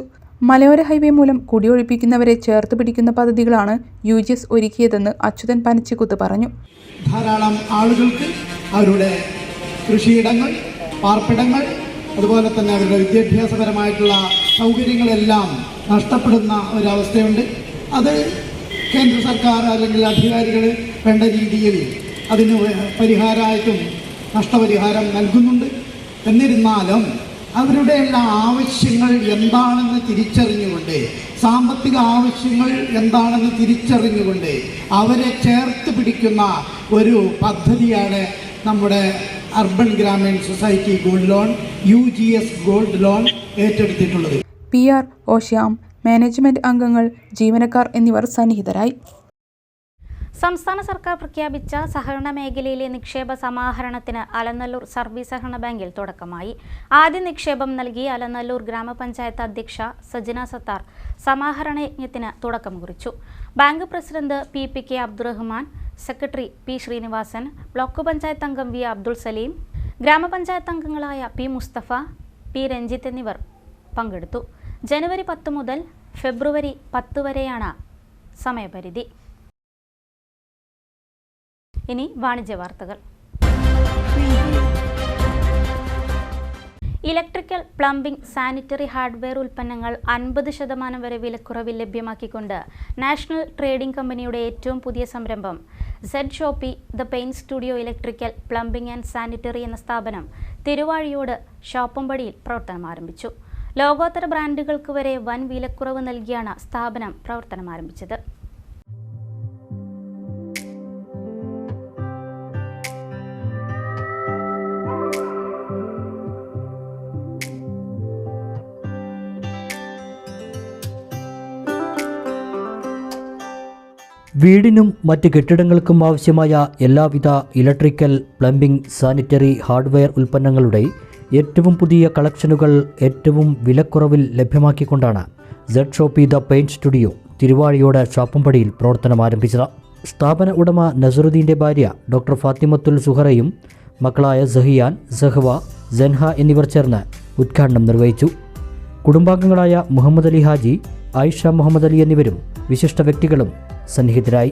മലയോര ഹൈവേ മൂലം കുടിയൊഴിപ്പിക്കുന്നവരെ ചേർത്ത് പിടിക്കുന്ന പദ്ധതികളാണ് UGS ഒരുക്കിയതെന്ന് അച്യുതൻ പനച്ചിക്കുത്ത് പറഞ്ഞു. ധാരാളം ആളുകൾക്ക് അവരുടെ കൃഷിയിടങ്ങൾ, പാർപ്പിടങ്ങൾ, അതുപോലെ തന്നെ അവരുടെ വിദ്യാഭ്യാസപരമായിട്ടുള്ള സൗകര്യങ്ങളെല്ലാം നഷ്ടപ്പെടുന്ന ഒരവസ്ഥയുണ്ട്. അത് കേന്ദ്ര സർക്കാർ അല്ലെങ്കിൽ അധികാരികൾ വേണ്ട രീതിയിൽ അതിന് പരിഹാരമായിട്ടും നഷ്ടപരിഹാരം നൽകുന്നുണ്ട്. എന്നിരുന്നാലും അവരുടെ എല്ലാ ആവശ്യങ്ങൾ എന്താണെന്ന് തിരിച്ചറിഞ്ഞുകൊണ്ട്, സാമ്പത്തിക ആവശ്യങ്ങൾ എന്താണെന്ന് തിരിച്ചറിഞ്ഞുകൊണ്ട് അവരെ ചേർത്ത് പിടിക്കുന്ന ഒരു പദ്ധതിയാണ് നമ്മുടെ urban Grameen society gold loan, UGS gold loan ഏറ്റെടുത്തിട്ടുള്ളത്. PR, OSHAM, മാനേജ്മെന്റ് അംഗങ്ങൾ, ജീവനക്കാർ എന്നിവർ സന്നിഹിതരായി. സംസ്ഥാന സർക്കാർ പ്രഖ്യാപിച്ച സഹകരണ മേഖലയിലെ നിക്ഷേപ സമാഹരണത്തിന് അലനല്ലൂർ സർവീസ് സഹകരണ ബാങ്കിൽ തുടക്കമായി. ആദ്യ നിക്ഷേപം നൽകി അലനല്ലൂർ ഗ്രാമപഞ്ചായത്ത് അധ്യക്ഷ സജന സത്താർ സമാഹരണ യജ്ഞത്തിന് തുടക്കം കുറിച്ചു. Bank president PPK Abdurahman, secretary P Srinivasan, block panchayat അംഗം V അബ്ദുൾ സലീം, ഗ്രാമപഞ്ചായത്ത് അംഗങ്ങളായ P മുസ്തഫ, P രഞ്ജിത്ത് എന്നിവർ പങ്കെടുത്തു. ജനുവരി 10 മുതൽ ഫെബ്രുവരി 10 വരെയാണ് സമയപരിധി. ഇനി വാണിജ്യ വാർത്തകൾ. ഇലക്ട്രിക്കൽ, പ്ലംബിംഗ്, സാനിറ്ററി ഹാർഡ്വെയർ ഉൽപ്പന്നങ്ങൾ 50% വരെ വിലക്കുറവിൽ ലഭ്യമാക്കിക്കൊണ്ട് നാഷണൽ ട്രേഡിംഗ് കമ്പനിയുടെ ഏറ്റവും പുതിയ സംരംഭം Z-Shopee the paint studio electrical, plumbing and sanitary എന്ന സ്ഥാപനം തിരുവാഴിയോട് ഷോപ്പുംപടിയിൽ പ്രവർത്തനം ആരംഭിച്ചു. ലോകോത്തര ബ്രാൻഡുകൾക്ക് വരെ വൻ വിലക്കുറവ് നൽകിയാണ് സ്ഥാപനം പ്രവർത്തനം ആരംഭിച്ചത്. വീടിനും മറ്റ് കെട്ടിടങ്ങൾക്കും ആവശ്യമായ എല്ലാവിധ ഇലക്ട്രിക്കൽ, പ്ലംബിംഗ്, സാനിറ്ററി ഹാർഡ്വെയർ ഉൽപ്പന്നങ്ങളുടെ ഏറ്റവും പുതിയ കളക്ഷനുകൾ ഏറ്റവും വിലക്കുറവിൽ ലഭ്യമാക്കിക്കൊണ്ടാണ് Z-Shopee the paint studio Thiruvazhiyode ഷാപ്പുംപടിയിൽ പ്രവർത്തനം ആരംഭിച്ചത്. സ്ഥാപന ഉടമ നസറുദ്ദീൻ്റെ ഭാര്യ ഡോക്ടർ ഫാത്തിമത്തുൽ സുഹറയും മക്കളായ സഹിയാൻ, സഹവ, സെൻഹ എന്നിവർ ചേർന്ന് ഉദ്ഘാടനം നിർവഹിച്ചു. കുടുംബാംഗങ്ങളായ മുഹമ്മദ് അലി ഹാജി, ആയിഷ മുഹമ്മദ് അലി എന്നിവരും വിശിഷ്ട വ്യക്തികളും സന്നിഹിതരായി.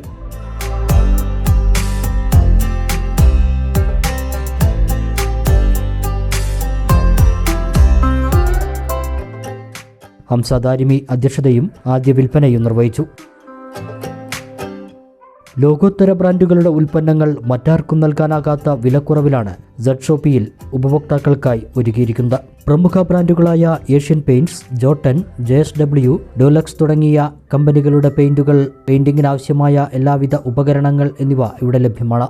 ഹംസ ദാരിമി അധ്യക്ഷതയും ആദ്യ വിൽപ്പനയും നിർവഹിച്ചു. ലോകോത്തര ബ്രാൻഡുകളുടെ ഉൽപ്പന്നങ്ങൾ മറ്റാർക്കും നൽകാനാകാത്ത വിലക്കുറവിലാണ് Z-Shopee-യിൽ ഉപഭോക്താക്കൾക്കായി ഒരുക്കിയിരിക്കുന്നത്. പ്രമുഖ ബ്രാൻഡുകളായ ഏഷ്യൻ പെയിന്റ്സ്, ജോട്ടൻ, JSW, ഡോലക്സ് തുടങ്ങിയ കമ്പനികളുടെ പെയിന്റുകൾ, പെയിന്റിങ്ങിനാവശ്യമായ എല്ലാവിധ ഉപകരണങ്ങൾ എന്നിവ ഇവിടെ ലഭ്യമാണ്.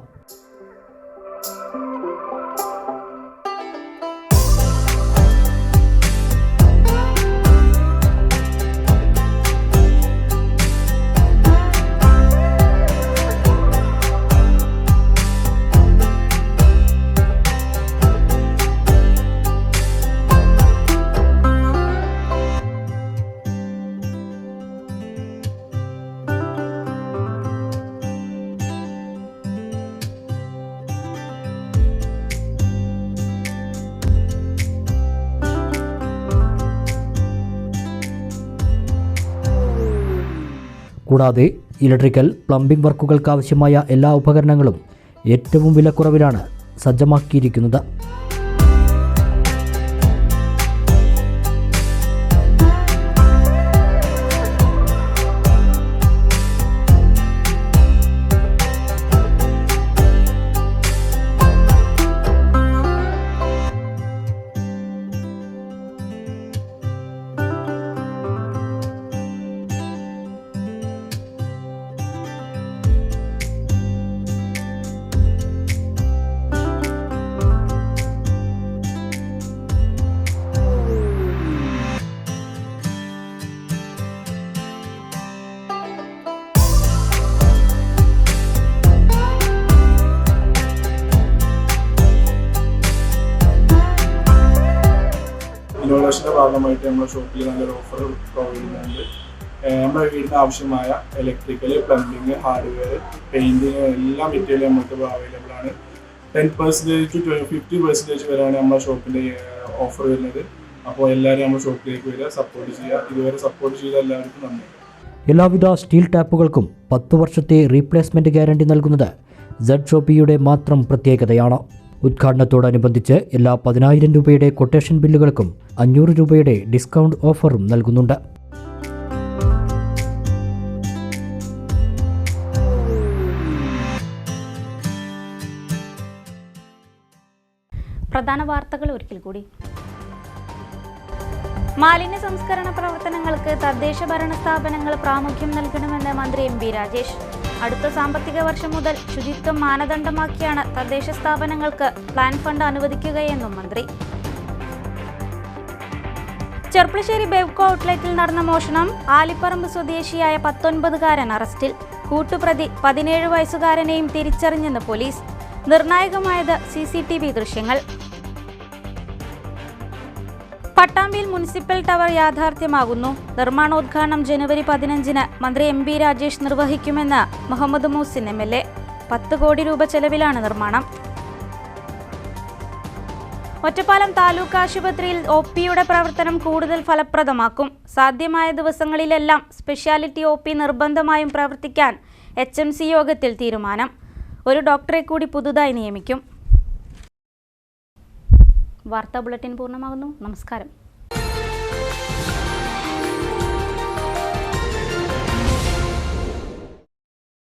കൂടാതെ ഇലക്ട്രിക്കൽ, പ്ലംബിംഗ് വർക്കുകൾക്കാവശ്യമായ എല്ലാ ഉപകരണങ്ങളും ഏറ്റവും വിലക്കുറവിലാണ് സജ്ജമാക്കിയിരിക്കുന്നത്. ഇന്നോവേഷൻ്റെ ഭാഗമായിട്ട് നമ്മുടെ ഷോപ്പിൽ നല്ലൊരു ഓഫർ പ്രൊവൈഡ് ചെയ്യുന്നുണ്ട്. നമ്മുടെ വീടിന് ആവശ്യമായ ഇലക്ട്രിക്കൽ, പ്ലംബിങ്, ഹാർഡ്വെയർ, പെയിൻറ്റിങ് എല്ലാ മെറ്റീരിയലും നമുക്ക് അവൈലബിൾ ആണ്. 10% to 50% വരെയാണ് നമ്മുടെ ഷോപ്പിൻ്റെ ഓഫർ വരുന്നത്. അപ്പോൾ എല്ലാവരും നമ്മുടെ ഷോപ്പിലേക്ക് വരിക, സപ്പോർട്ട് ചെയ്യുക. ഇതുവരെ സപ്പോർട്ട് ചെയ്ത എല്ലാവർക്കും നന്ദി. എല്ലാവിധ സ്റ്റീൽ ടാപ്പുകൾക്കും 10 വർഷത്തെ റീപ്ലേസ്മെൻറ്റ് ഗ്യാരണ്ടി നൽകുന്നത് Z-Shopee-യുടെ മാത്രം പ്രത്യേകതയാണ്. ഉദ്ഘാടനത്തോടനുബന്ധിച്ച് എല്ലാ 10,000 രൂപയുടെ കൊട്ടേഷൻ ബില്ലുകൾക്കും 500 രൂപയുടെ ഡിസ്കൗണ്ട് ഓഫറും നൽകുന്നുണ്ട്. പ്രധാന വാർത്തകൾ ഒരിക്കൽ കൂടി. മാലിന്യ സംസ്കരണ പ്രവർത്തനങ്ങൾക്ക് തദ്ദേശ ഭരണ സ്ഥാപനങ്ങൾ പ്രാമുഖ്യം നൽകണമെന്ന് മന്ത്രി MB രാജേഷ്. അടുത്ത സാമ്പത്തിക വർഷം മുതൽ ശുചിത്വം മാനദണ്ഡമാക്കിയാണ് തദ്ദേശ സ്ഥാപനങ്ങൾക്ക് പ്ലാൻ ഫണ്ട് അനുവദിക്കുകയെന്നും മന്ത്രി. ചെർപ്പളശ്ശേരി ബെവ്കോ ഔട്ട്ലെറ്റിൽ നടന്ന മോഷണം. ആലിപ്പറമ്പ് സ്വദേശിയായ 19കാരൻ അറസ്റ്റിൽ. കൂട്ടുപ്രതി 17 വയസ്സുകാരനെയും തിരിച്ചറിഞ്ഞെന്ന് പോലീസ്. നിർണായകമായത് CCTV ദൃശ്യങ്ങൾ. പട്ടാമ്പിയിൽ മുനിസിപ്പൽ ടവർ യാഥാർത്ഥ്യമാകുന്നു. നിർമ്മാണോദ്ഘാടനം ജനുവരി 15-ന് മന്ത്രി MB രാജേഷ് നിർവഹിക്കുമെന്ന് മുഹമ്മദ് മൂസിൻ MLA. 10 കോടി രൂപ ചെലവിലാണ് നിർമ്മാണം. ഒറ്റപ്പാലം താലൂക്ക് ആശുപത്രിയിൽ OPയുടെ പ്രവർത്തനം കൂടുതൽ ഫലപ്രദമാക്കും. സാധ്യമായ ദിവസങ്ങളിലെല്ലാം സ്പെഷ്യാലിറ്റി OP നിർബന്ധമായും പ്രവർത്തിക്കാൻ HMC യോഗത്തിൽ തീരുമാനം. ഒരു ഡോക്ടറെ കൂടി പുതുതായി നിയമിക്കും. വാർത്താ ബുള്ളറ്റിൻ പൂർണ്ണമാകുന്നു. നമസ്കാരം.